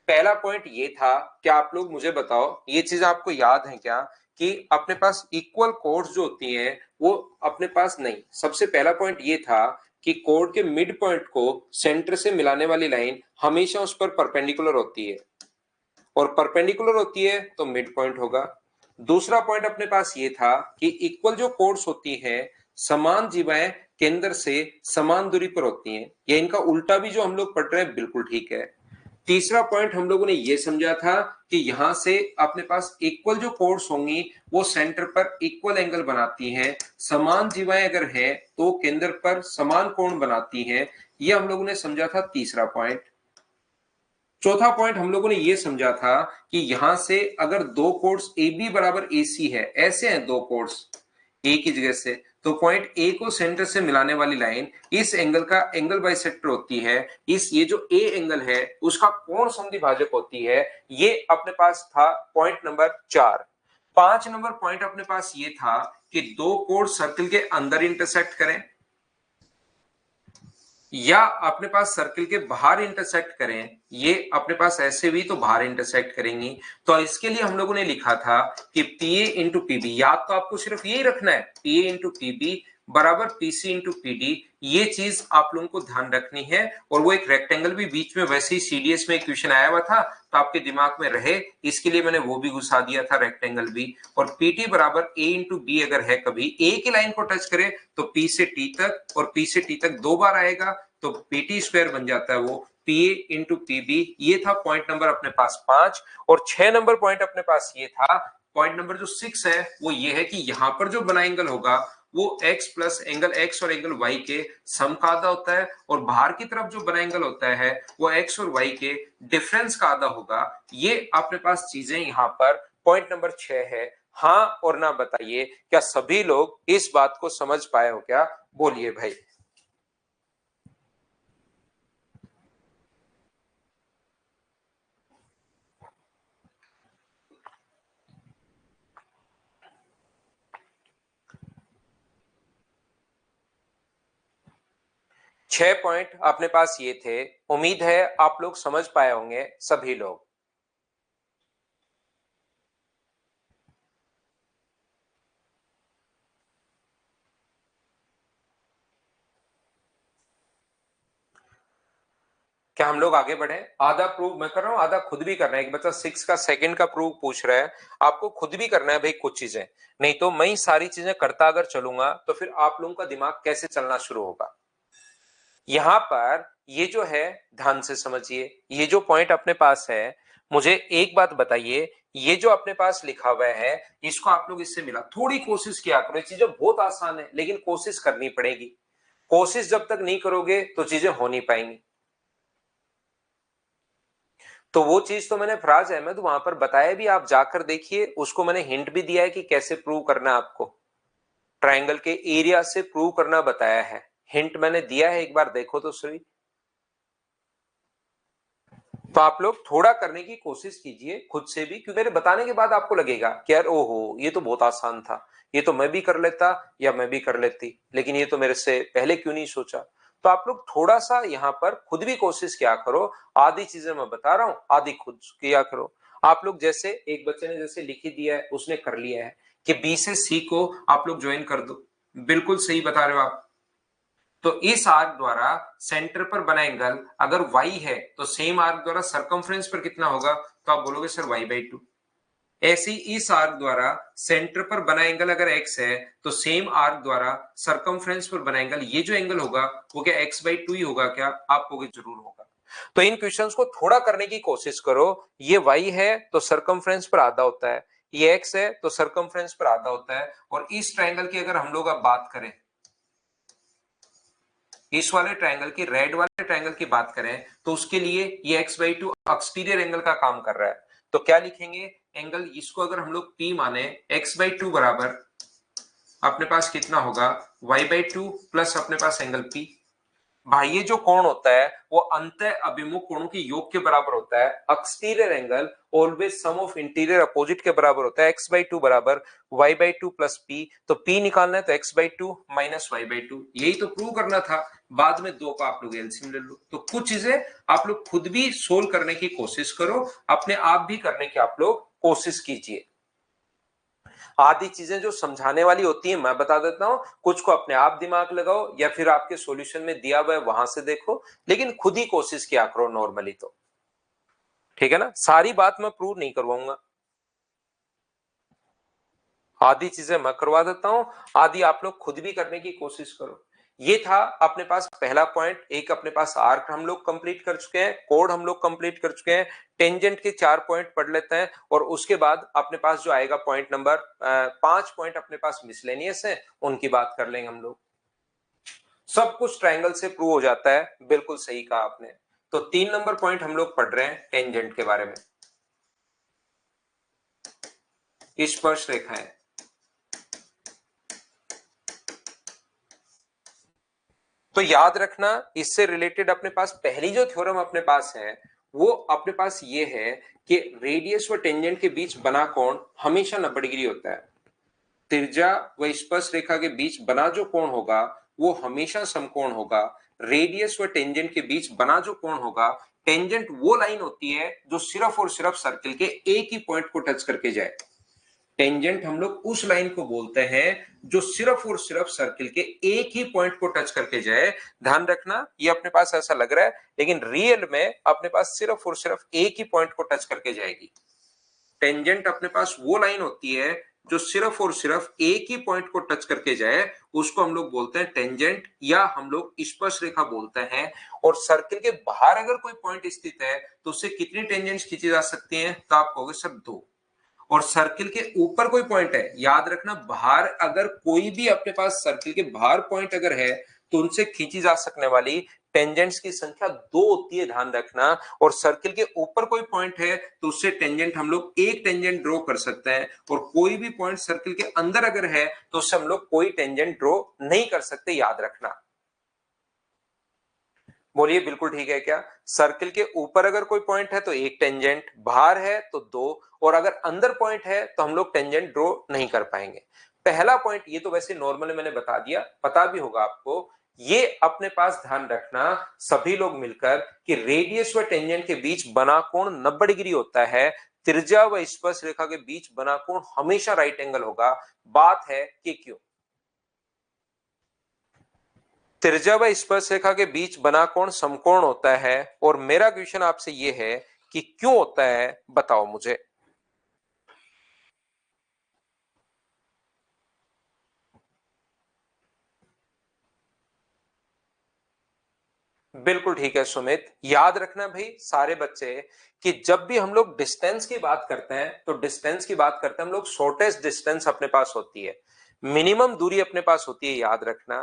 पहला पॉइंट ये था कि आप लोग मुझे बताओ, ये चीज आपको याद है क्या कि अपने पास इक्वल कोड्स जो होती हैं वो अपने पास नहीं। सबसे पहला पॉइंट ये था कि कोड के मिड पॉइंट को सेंटर से मिलाने वाली लाइन हमेशा उस पर परपेंडिकुलर होती है, और परपेंडिकुलर होती है तो मिड पॉइंट होगा। दूसरा पॉइंट अपने पास ये था कि इक्वल जो कोड्स होती हैं समान जीवाएं केंद्र से समान दूरी पर होती हैं, या इनका उल्टा भी जो हम लोग पढ़ रहे हैं बिल्कुल ठीक है। तीसरा पॉइंट हम लोगों ने यह समझा था कि यहां से अपने पास इक्वल जो कोड्स होंगी वो सेंटर पर इक्वल एंगल बनाती हैं, समान जीवाएं अगर है तो केंद्र पर समान कोण बनाती हैं। यह हम लोगों ने समझा था तीसरा पॉइंट। चौथा पॉइंट हम लोगों ने यह समझा था कि यहां से अगर दो कोड्स ए बी बराबर ए सी है, ऐसे हैं दो कोड्स एक ही जगह से, तो पॉइंट ए को सेंटर से मिलाने वाली लाइन इस एंगल का एंगल बाइसेक्टर होती है। इस ये जो ए एंगल है उसका कोण समद्विभाजक होती है। ये अपने पास था पॉइंट नंबर 4। 5 नंबर पॉइंट अपने पास ये था कि दो कोड सर्कल के अंदर इंटरसेक्ट करें या अपने पास सर्किल के बाहर इंटरसेक्ट करें, ये अपने पास ऐसे भी तो बाहर इंटरसेक्ट करेंगी। तो इसके लिए हम लोगों ने लिखा था कि पीए इंटू पीबी, याद तो आपको सिर्फ यही रखना है, पीए इंटू पीबी बराबर पीसी इंटू पीडी। ये चीज आप लोगों को ध्यान रखनी है। और वो एक रेक्टेंगल भी बीच में वैसे ही सीडीएस में क्वेश्चन आया हुआ था तो आपके दिमाग में रहे इसके लिए मैंने वो भी घुसा दिया था, रेक्टेंगल भी। और पीटी बराबर ए इंटू बी अगर है, कभी ए की लाइन को टच करे तो पी से टी तक, और पी से टी तक दो बार आएगा तो पीटी स्क्वायर बन जाता है वो पीए इंटू पीबी। ये था पॉइंट नंबर अपने पास 5। और 6 नंबर पॉइंट अपने पास ये था, पॉइंट नंबर जो 6 है वो ये है कि यहां पर जो बना एंगल होगा वो x प्लस एंगल x और एंगल y के सम का आधा होता है, और बाहर की तरफ जो बना एंगल होता है वो x और y के डिफरेंस का आधा होगा। ये अपने पास चीजें यहां पर पॉइंट नंबर 6 है। हाँ और ना बताइए, क्या सभी लोग इस बात को समझ पाए हो क्या? बोलिए भाई। 6 पॉइंट अपने पास ये थे, उम्मीद है आप लोग समझ पाए होंगे सभी लोग। क्या हम लोग आगे बढ़े? आधा प्रूव मैं कर रहा हूं, आधा खुद भी करना है। एक बच्चा 6 का सेकंड का प्रूव पूछ रहा है, आपको खुद भी करना है भाई कुछ चीजें, नहीं तो मैं ही सारी चीजें करता अगर चलूंगा तो फिर आप लोगों का दिमाग कैसे चलना शुरू होगा। यहां पर ये जो है, ध्यान से समझिए, ये जो पॉइंट अपने पास है, मुझे एक बात बताइए, ये जो अपने पास लिखा हुआ है इसको आप लोग इससे मिला, थोड़ी कोशिश किया करो। ये चीजें बहुत आसान है लेकिन कोशिश करनी पड़ेगी। कोशिश जब तक नहीं करोगे तो चीजें हो नहीं पाएंगी। तो वो चीज तो मैंने फराज अहमद वहां पर बताया भी, आप जाकर देखिए, उसको मैंने हिंट भी दिया है कि कैसे प्रूव करना है आपको, ट्रायंगल के एरिया से प्रूव करना बताया है, हिंट मैंने दिया है, एक बार देखो तो सही। तो आप लोग थोड़ा करने की कोशिश कीजिए खुद से भी, क्योंकि मेरे बताने के बाद आपको लगेगा कि यार ओहो ये तो बहुत आसान था, ये तो मैं भी कर लेता या मैं भी कर लेती, लेकिन ये तो मेरे से पहले क्यों नहीं सोचा। तो आप लोग थोड़ा सा यहाँ पर खुद भी कोशिश किया करो, आधी चीजें मैं बता रहा हूं, आधी खुद किया करो। आप लोग जैसे एक बच्चे ने जैसे लिख ही दिया है, उसने कर लिया है कि बी से सी को आप लोग ज्वाइन कर दो, बिल्कुल सही बता रहे हो आप। तो इस आर्क द्वारा सेंटर पर बना एंगल अगर y है तो सेम आर्क द्वारा सरकमफ्रेंस पर कितना होगा, तो आप बोलोगे सर y/2। ऐसे ही इस आर्क द्वारा सेंटर पर बना एंगल अगर x है तो सेम आर्क द्वारा सरकमफ्रेंस पर बना एंगल, ये जो एंगल होगा वो क्या x/2 ही होगा क्या, आप कहोगे जरूर होगा। तो इन क्वेश्चंस को थोड़ा करने की कोशिश करो। ये y है तो सरकमफ्रेंस पर आधा होता है, ये x है तो सरकमफ्रेंस पर आधा होता है, और इस ट्रायंगल की अगर हम लोग अब बात करें, इस वाले ट्रायंगल की, रेड वाले ट्रायंगल की बात करें, तो उसके लिए ये x/2 एक्सटीरियर एंगल का काम कर रहा है। तो क्या लिखेंगे, एंगल इसको अगर हम लोग P माने, x/2 बराबर अपने पास कितना होगा, y/2 प्लस अपने पास एंगल P। भाई ये जो कोण होता है वो अंत अभिमुख कोणों के योग के बराबर होता है। Exterior angle always sum of interior opposite के बराबर होता है। x/2 बराबर y/2 प्लस p, तो p निकालना है तो x/2 माइनस y/2, यही तो प्रूव करना था। बाद में दो का आप लोग एलसीएम ले लो। तो कुछ चीजें आप लोग खुद भी सोल्व करने की कोशिश करो, अपने आप भी करने की आप लोग कोशिश कीजिए। आधी चीजें जो समझाने वाली होती है मैं बता देता हूं, कुछ को अपने आप दिमाग लगाओ या फिर आपके सॉल्यूशन में दिया हुआ है वहां से देखो, लेकिन खुद ही कोशिश किया करो नॉर्मली। तो ठीक है ना, सारी बात मैं प्रूव नहीं करवाऊंगा, आधी चीजें मैं करवा देता हूं, आधी आप लोग खुद भी करने की कोशिश करो। ये था अपने पास पहला पॉइंट। एक अपने पास आर्क हम लोग कंप्लीट कर चुके हैं, कोड हम लोग कंप्लीट कर चुके हैं, टेंजेंट के 4 पॉइंट पढ़ लेते हैं, और उसके बाद अपने पास जो आएगा पॉइंट नंबर 5 पॉइंट अपने पास मिसलेनियस है, उनकी बात कर लेंगे हम लोग। सब कुछ ट्रायंगल से प्रूव हो जाता है, बिल्कुल सही कहा आपने। तो 3 नंबर पॉइंट हम लोग पढ़ रहे हैं टेंजेंट के बारे में, स्पर्श रेखाएं। तो याद रखना, इससे रिलेटेड अपने पास पहली जो थ्योरम अपने पास है वो अपने पास ये है कि रेडियस व टेंजेंट के बीच बना कोण हमेशा 90 डिग्री होता है। त्रिज्या व स्पर्श रेखा के बीच बना जो कोण होगा वो हमेशा समकोण होगा। रेडियस व टेंजेंट के बीच बना जो कोण होगा, टेंजेंट वो लाइन होती है जो सिर्फ और सिर्फ सर्किल के एक ही पॉइंट को टच करके जाए। टेंजेंट हम लोग उस लाइन को बोलते हैं जो सिर्फ और सिर्फ सर्किल के एक ही पॉइंट को टच करके जाए। ध्यान रखना, ये अपने पास ऐसा लग रहा है, लेकिन रियल में अपने पास सिर्फ और सिर्फ एक ही पॉइंट को टच करके जाएगी। टेंजेंट अपने पास वो लाइन होती है जो सिर्फ और सिर्फ एक ही पॉइंट को टच करके जाए, उसको हम लोग बोलते हैं टेंजेंट, या हम लोग स्पर्श रेखा बोलते हैं। और सर्किल के बाहर अगर कोई पॉइंट स्थित है तो उससे कितनी टेंजेंट्स खींची जा सकती हैं, तो आप कहोगे सर 2। और सर्किल के ऊपर कोई पॉइंट है, याद रखना, बाहर अगर कोई भी अपने पास सर्किल के बाहर पॉइंट अगर है तो उनसे खींची जा सकने वाली टेंजेंट्स की संख्या 2 होती है, ध्यान रखना। और सर्किल के ऊपर कोई पॉइंट है तो उससे टेंजेंट हम लोग एक टेंजेंट ड्रॉ कर सकते हैं, और कोई भी पॉइंट सर्किल के अंदर अगर है तो उससे हम लोग कोई टेंजेंट ड्रॉ नहीं कर सकते, याद रखना। बोलिए बिल्कुल ठीक है क्या, सर्किल के ऊपर अगर कोई पॉइंट है तो एक टेंजेंट, बाहर है तो 2, और अगर अंदर पॉइंट है तो हम लोग टेंजेंट ड्रॉ नहीं कर पाएंगे। पहला पॉइंट ये तो वैसे नॉर्मली मैंने बता दिया, पता भी होगा आपको। ये अपने पास ध्यान रखना सभी लोग मिलकर कि रेडियस व टेंजेंट के बीच बना कोण 90 डिग्री होता है, त्रिज्या व स्पर्श रेखा के बीच बना कोण हमेशा राइट एंगल होगा। बात है कि क्यों। त्रिज्या व स्पर्श रेखा के बीच बना कोण समकोण होता है, और मेरा क्वेश्चन आपसे यह है कि क्यों होता है, बताओ मुझे। बिल्कुल ठीक है सुमित, याद रखना भाई सारे बच्चे कि जब भी हम लोग डिस्टेंस की बात करते हैं तो डिस्टेंस की बात करते हैं हम लोग, शॉर्टेस्ट डिस्टेंस अपने पास होती है, मिनिमम दूरी अपने पास होती है, याद रखना।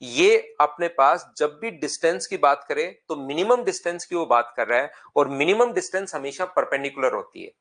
ये अपने पास जब भी डिस्टेंस की बात करें तो मिनिमम डिस्टेंस की वो बात कर रहा है, और मिनिमम डिस्टेंस हमेशा परपेंडिकुलर होती है।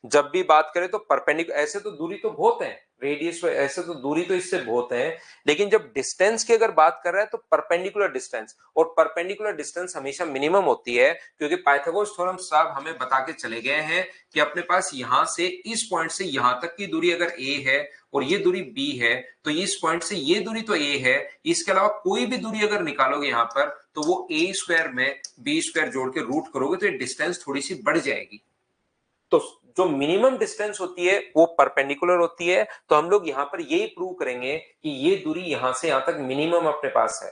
जब भी बात करें तो परपेंडिकुलर, ऐसे तो दूरी तो बहुत है, रेडियस ऐसे तो दूरी तो इससे बहुत है, लेकिन जब डिस्टेंस की अगर बात कर रहा है तो परपेंडिकुलर डिस्टेंस, और परपेंडिकुलर डिस्टेंस हमेशा मिनिमम होती है, क्योंकि पाइथागोरस थ्योरम साहब हमें बता के चले गए हैं कि अपने पास यहां से इस पॉइंट से यहां तक की दूरी अगर a है और ये दूरी b है, तो इस पॉइंट से ये दूरी तो a है, इसके अलावा कोई भी दूरी अगर निकालोगे यहां पर तो वो a स्क्वायर में b स्क्वायर जोड़ के रूट करोगे तो ये डिस्टेंस थोड़ी सी बढ़ जाएगी। तो जो मिनिमम डिस्टेंस होती है वो परपेंडिकुलर होती है, तो हम लोग यहां पर यही प्रूव करेंगे कि ये दूरी यहां से यहां तक मिनिमम अपने पास है।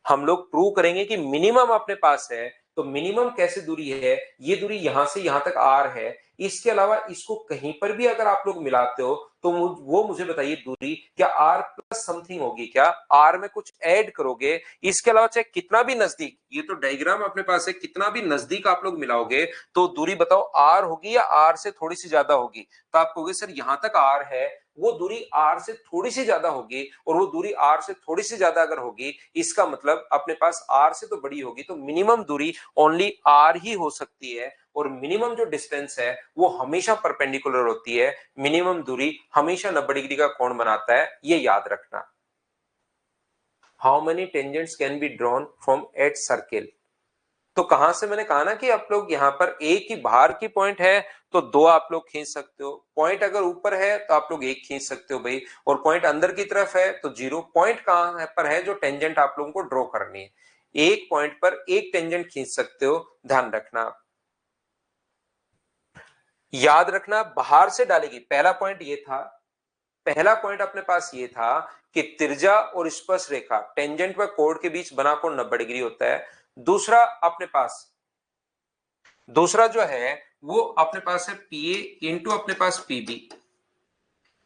हम लोग प्रूव करेंगे कि मिनिमम अपने पास है, तो मिनिमम कैसे दूरी है, ये दूरी यहां से यहां तक आर है। इसके अलावा इसको कहीं पर भी अगर आप लोग मिलाते हो तो वो मुझे बताइए दूरी क्या आर प्लस समथिंग होगी, क्या आर में कुछ ऐड करोगे, इसके अलावा चाहे कितना भी नजदीक, ये तो डायग्राम अपने पास है, कितना भी नजदीक आप लोग मिलाओगे तो दूरी बताओ आर होगी या आर से थोड़ी सी ज्यादा होगी। तो आप कहोगे सर यहां तक आर है, वो दूरी आर से थोड़ी सी ज्यादा होगी, और वो दूरी आर से थोड़ी सी ज्यादा अगर होगी इसका मतलब अपने पास आर से तो बड़ी होगी, तो मिनिमम दूरी ओनली आर ही हो सकती है। और मिनिमम जो डिस्टेंस है वो हमेशा परपेंडिकुलर होती है, मिनिमम दूरी हमेशा 90 डिग्री का कोण बनाता है, ये याद रखना। How many tangents can be drawn from at circle. तो कहां से मैंने कहा ना कि आप लोग यहां पर एक ही बाहर की पॉइंट है तो दो आप लोग खींच सकते हो, पॉइंट अगर ऊपर है तो आप लोग एक खींच सकते हो भाई, और पॉइंट अंदर की तरफ है तो जीरो। पॉइंट कहां पर है जो टेंजेंट आप लोगों को ड्रॉ करनी है, एक पॉइंट पर एक टेंजेंट खींच सकते हो, ध्यान रखना। याद रखना बाहर से डालेगी, पहला पॉइंट ये था, पहला पॉइंट अपने पास ये था कि त्रिज्या और स्पर्श रेखा टेंजेंट व कोण के बीच बना कोण 90 डिग्री होता है। दूसरा अपने पास, दूसरा जो है वो अपने पास है पीए इंटू अपने पास पीबी,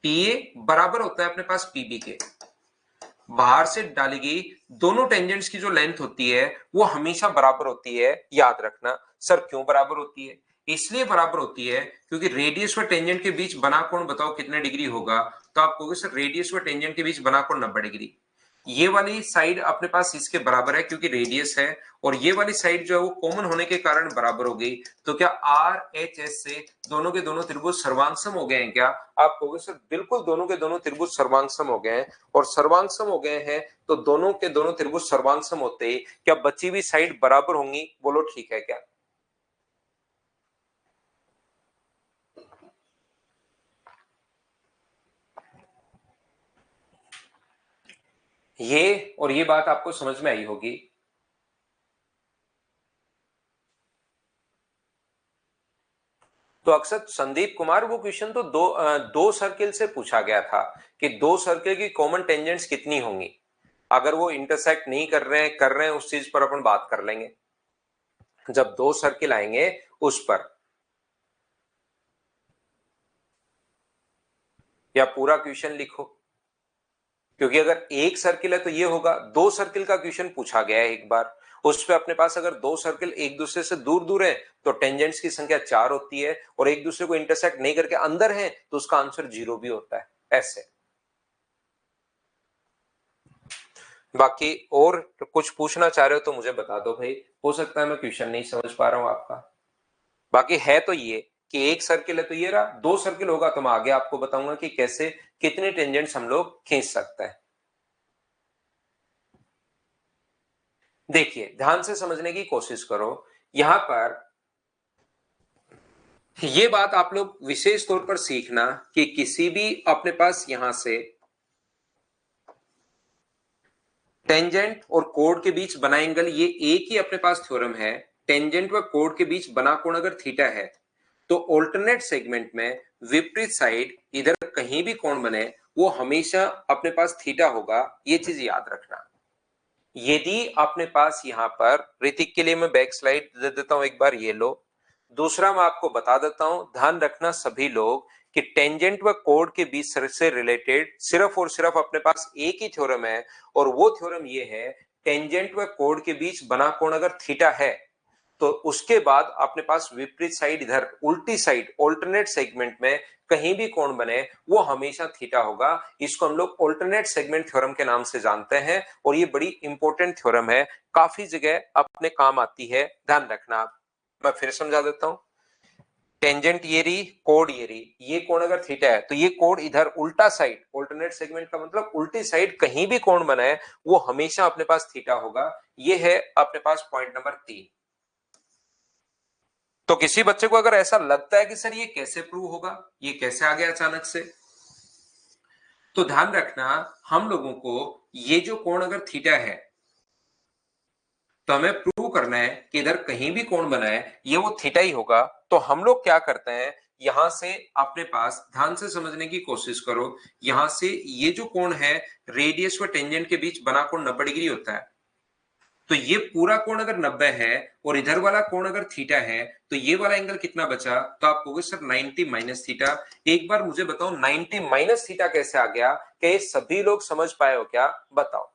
पीए बराबर होता है अपने पास पीबी के। बाहर से डाली गई दोनों टेंजेंट्स की जो लेंथ होती है वो हमेशा बराबर होती है, याद रखना। सर क्यों बराबर होती है? इसलिए बराबर होती है क्योंकि रेडियस व टेंजेंट के बीच बना कोण बताओ कितने डिग्री होगा, तो आप कहोगे सर रेडियस व टेंजेंट के बीच बना कोण 90 डिग्री। ये वाली साइड अपने पास इसके बराबर है क्योंकि रेडियस है, और ये वाली साइड जो है वो कॉमन होने के कारण बराबर हो गई। तो क्या आर एच एस से दोनों के दोनों त्रिभुज सर्वांगसम हो गए हैं क्या? आप कहोगे सर बिल्कुल दोनों के दोनों त्रिभुज सर्वांगसम हो गए हैं, और सर्वांगसम हो गए हैं तो दोनों के दोनों त्रिभुज सर्वांगसम होते ही क्या बची हुई साइड बराबर होंगी? बोलो ठीक है क्या? ये और ये बात आपको समझ में आई होगी। तो अक्सर संदीप कुमार वो क्वेश्चन तो दो सर्किल से पूछा गया था कि दो सर्किल की कॉमन टेंजेंट्स कितनी होंगी। अगर वो इंटरसेक्ट नहीं कर रहे हैं, कर रहे हैं, उस चीज पर अपन बात कर लेंगे जब दो सर्किल आएंगे उस पर, या पूरा क्वेश्चन लिखो, क्योंकि अगर एक सर्किल है तो ये होगा। दो सर्किल का क्वेश्चन पूछा गया है एक बार, उस पे अपने पास अगर दो सर्किल एक दूसरे से दूर दूर है तो टेंजेंट्स की संख्या 4 होती है, और एक दूसरे को इंटरसेक्ट नहीं करके अंदर है तो उसका आंसर 0 भी होता है, ऐसे। बाकी और कुछ पूछना चाह रहे हो तो मुझे बता दो भाई, हो सकता है मैं क्वेश्चन नहीं समझ पा रहा हूं आपका। बाकी है तो ये कि एक सर्किल है तो ये रहा, दो सर्किल होगा तो मैं आगे आपको बताऊंगा कि कैसे कितने टेंजेंट्स हम लोग खींच सकते हैं। देखिए ध्यान से समझने की कोशिश करो, यहां पर ये बात आप लोग विशेष तौर पर सीखना कि किसी भी अपने पास यहां से टेंजेंट और कोण के बीच बना एंगल, ये एक ही अपने पास थ्योरम है, टेंजेंट व कोण के बीच बना कोण अगर थीटा है तो ऑल्टरनेट सेगमेंट में विपरीत साइड इधर कहीं भी कोण बने वो हमेशा अपने पास थीटा होगा, ये चीज याद रखना। यदि अपने पास यहां पर, ऋतिक के लिए मैं बैक स्लाइड दे देता हूं एक बार, ये लो। दूसरा मैं आपको बता देता हूं, ध्यान रखना सभी लोग कि टेंजेंट व कोण के बीच से रिलेटेड सिर्फ और सिर्फ अपने पास एक ही थ्योरम है, और वो थ्योरम ये है टेंजेंट व कोण के बीच बना कोण अगर थीटा है तो उसके बाद अपने पास विपरीत साइड, इधर उल्टी साइड, ऑल्टरनेट सेगमेंट में कहीं भी कोण बने वो हमेशा थीटा होगा। इसको हम लोग ऑल्टरनेट सेगमेंट थ्योरम के नाम से जानते हैं और ये बड़ी इंपॉर्टेंट थ्योरम है, काफी जगह अपने काम आती है, ध्यान रखना आप। मैं फिर समझा देता हूं। टेंजेंट ये रही, कोण ये रही, ये कोण अगर थीटा है तो ये कोण इधर उल्टा साइड, ऑल्टरनेट सेगमेंट का मतलब उल्टी साइड कहीं भी कोण बना है वो हमेशा अपने पास थीटा होगा। ये है अपने पास पॉइंट नंबर 3। तो किसी बच्चे को अगर ऐसा लगता है कि सर ये कैसे प्रूव होगा, ये कैसे आ गया अचानक से, तो ध्यान रखना हम लोगों को ये जो कोण अगर थीटा है तो हमें प्रूव करना है कि इधर कहीं भी कोण बना है ये वो थीटा ही होगा। तो हम लोग क्या करते हैं, यहां से अपने पास ध्यान से समझने की कोशिश करो, यहां से ये जो कोण है रेडियस व टेंजेंट के बीच बना कोण 90 डिग्री होता है। तो ये पूरा कोण अगर 90 है और इधर वाला कोण अगर थीटा है तो ये वाला एंगल कितना बचा, तो आप कहोगे सर 90 माइनस थीटा। एक बार मुझे बताओ 90 माइनस थीटा कैसे आ गया, क्या ये सभी लोग समझ पाए हो क्या, बताओ।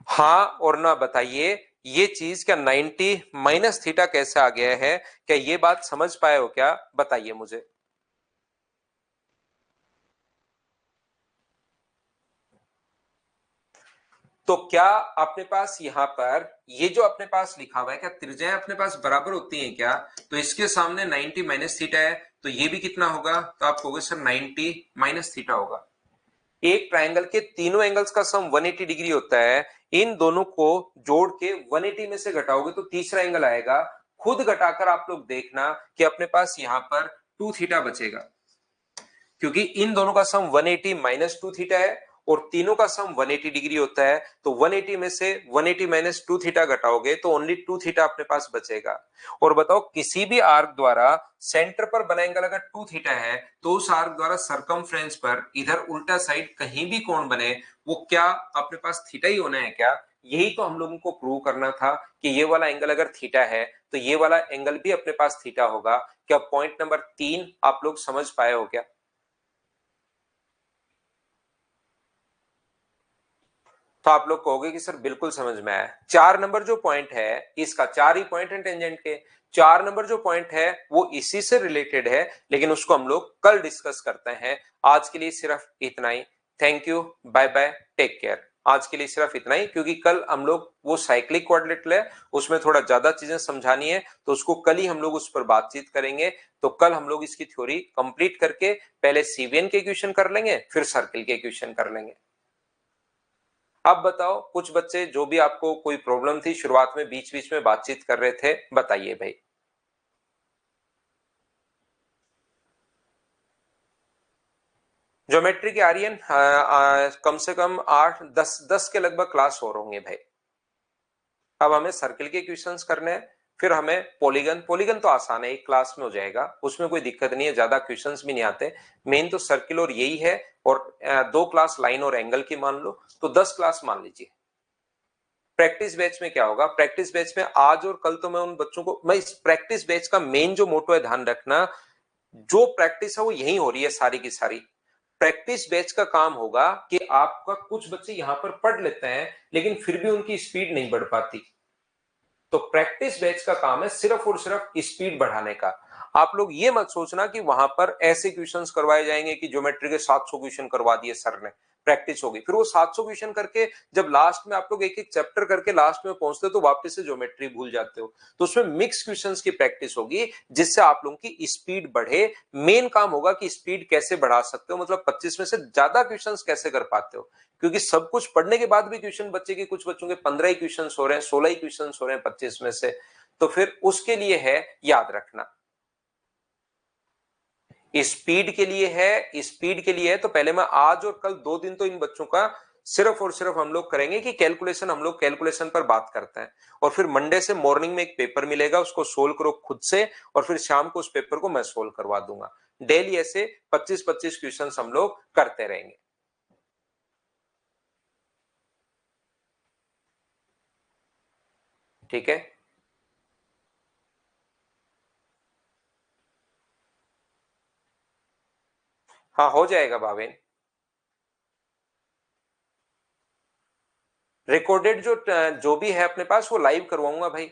हाँ और ना बताइए, ये चीज क्या 90 माइनस थीटा कैसे आ गया है, क्या ये बात समझ पाए हो क्या, बताइए मुझे। तो क्या अपने पास यहां पर ये जो अपने पास लिखा हुआ है, क्या त्रिज्याएं अपने पास बराबर होती हैं क्या, तो इसके सामने 90 माइनस थीटा है तो ये भी कितना होगा, तो आप कहोगे सर 90 माइनस थीटा होगा। एक ट्रायंगल के तीनों एंगल्स का सम 180 डिग्री होता है, इन दोनों को जोड़ के 180 में से घटाओगे तो तीसरा एंगल आएगा। खुद घटाकर आप लोग देखना कि अपने पास यहां पर 2 थीटा बचेगा, क्योंकि इन दोनों का सम 180 माइनस 2 थीटा है और तीनों का सम 180 डिग्री होता है। तो 180 में से 180 माइनस 2 थीटा घटाओगे तो ओनली 2 थीटा अपने पास बचेगा। और बताओ किसी भी आर्क द्वारा सेंटर पर बना एंगल अगर 2 थीटा है तो उस आर्क द्वारा सरकमफ्रेंस पर इधर उल्टा साइड कहीं भी कोण बने वो क्या अपने पास थीटा ही होना है क्या। यही तो हम लोगों को प्रूव करना था कि ये वाला एंगल अगर थीटा है तो ये वाला एंगल भी अपने पास थीटा होगा। क्या पॉइंट नंबर 3 आप लोग समझ पाए हो क्या। तो आप लोग कहोगे कि सर बिल्कुल समझ में आया। 4 नंबर जो पॉइंट है, इसका 4 ही पॉइंट है टेंजेंट के, 4 नंबर जो पॉइंट है वो इसी से रिलेटेड है, लेकिन उसको हम लोग कल डिस्कस करते हैं। आज के लिए सिर्फ इतना ही। Thank you, bye bye, take care. आज के लिए सिर्फ इतना ही, क्योंकि कल हम लोग वो साइक्लिक क्वाड्रिलेटरल है उसमें थोड़ा ज्यादा चीजें समझानी है, तो उसको कल ही हम लोग उस पर बातचीत करेंगे। तो कल हम लोग इसकी थ्योरी कंप्लीट करके पहले सीवीएन के इक्वेशन कर लेंगे, फिर सर्किल के इक्वेशन कर लेंगे। अब बताओ, कुछ बच्चे जो भी आपको कोई प्रॉब्लम थी शुरुआत में बीच बीच में बातचीत कर रहे थे, बताइए भाई। ज्योमेट्री के आर्यन कम से कम 8 10 के लगभग क्लास हो होंगे भाई। अब हमें सर्किल के क्वेश्चंस करने हैं, फिर हमें पॉलीगन, पॉलीगन तो आसान है, एक क्लास में हो जाएगा, उसमें कोई दिक्कत नहीं है, ज्यादा क्वेश्चंस भी नहीं आते। मेन तो सर्किल और यही है, और 2 क्लास लाइन और एंगल की मान लो, तो 10 क्लास मान लीजिए। प्रैक्टिस बैच में क्या होगा, प्रैक्टिस बैच में आज और कल तो मैं उन बच्चों को, मैं इस प्रैक्टिस बैच का मेन जो मोटो है ध्यान रखना, जो प्रैक्टिस है वो यही हो रही है सारी की सारी। प्रैक्टिस बैच का काम होगा कि आपका कुछ बच्चे यहां पर पढ़ लेते हैं लेकिन फिर भी उनकी स्पीड नहीं बढ़ पाती। तो प्रैक्टिस बैच का काम है सिर्फ और सिर्फ स्पीड बढ़ाने का। आप लोग ये मत सोचना कि वहां पर ऐसे क्वेश्चंस करवाए जाएंगे कि ज्योमेट्री के 700 क्वेश्चन करवा दिए सर ने, प्रैक्टिस होगी, फिर वो 700 क्वेश्चन करके जब लास्ट में आप लोग एक एक चैप्टर करके लास्ट में पहुंचते हो तो वापस से ज्योमेट्री भूल जाते हो। तो उसमें मिक्स क्वेश्चंस की प्रैक्टिस होगी जिससे आप लोगों की स्पीड बढ़े। मेन काम होगा कि स्पीड कैसे बढ़ा सकते हो, मतलब 25 में से ज्यादा क्वेश्चंस कैसे कर पाते हो, क्योंकि सब कुछ पढ़ने के बाद भी क्वेश्चन बच्चे के, कुछ बच्चों के 15 ही क्वेश्चन हो रहे हैं, 16 ही क्वेश्चन हो रहे हैं 25 में से। तो फिर उसके लिए है, याद रखना, स्पीड के लिए है, स्पीड के लिए है। तो पहले मैं आज और कल 2 दिन तो इन बच्चों का सिर्फ और सिर्फ हम लोग करेंगे कि कैलकुलेशन, हम लोग कैलकुलेशन पर बात करते हैं, और फिर मंडे से मॉर्निंग में एक पेपर मिलेगा, उसको सोल्व करो खुद से, और फिर शाम को उस पेपर को मैं सोल्व करवा दूंगा। डेली ऐसे 25-25 क्वेश्चन हम लोग करते रहेंगे। ठीक है, हाँ हो जाएगा भावेन। रिकॉर्डेड जो भी है अपने पास वो लाइव करवाऊंगा भाई।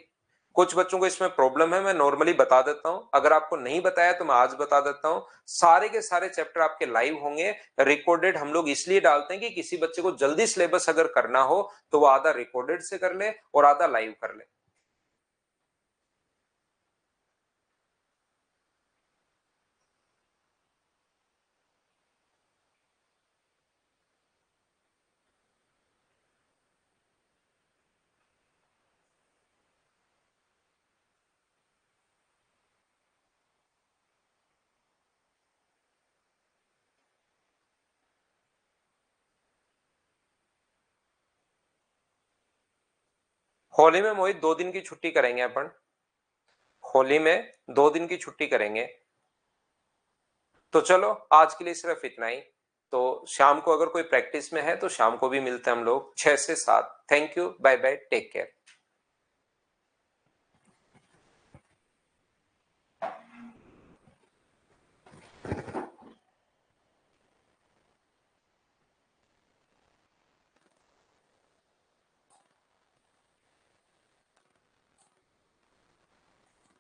कुछ बच्चों को इसमें प्रॉब्लम है, मैं नॉर्मली बता देता हूं, अगर आपको नहीं बताया तो मैं आज बता देता हूं। सारे के सारे चैप्टर आपके लाइव होंगे। रिकॉर्डेड हम लोग इसलिए डालते हैं कि किसी बच्चे को जल्दी सिलेबस अगर करना हो तो वो आधा रिकॉर्डेड से कर ले और आधा लाइव कर ले। होली में मोहित 2 दिन की छुट्टी करेंगे अपन। होली में 2 दिन की छुट्टी करेंगे। तो चलो आज के लिए सिर्फ इतना ही। तो शाम को अगर कोई प्रैक्टिस में है तो शाम को भी मिलते हैं हम लोग 6 से 7। Thank you, bye bye, take care.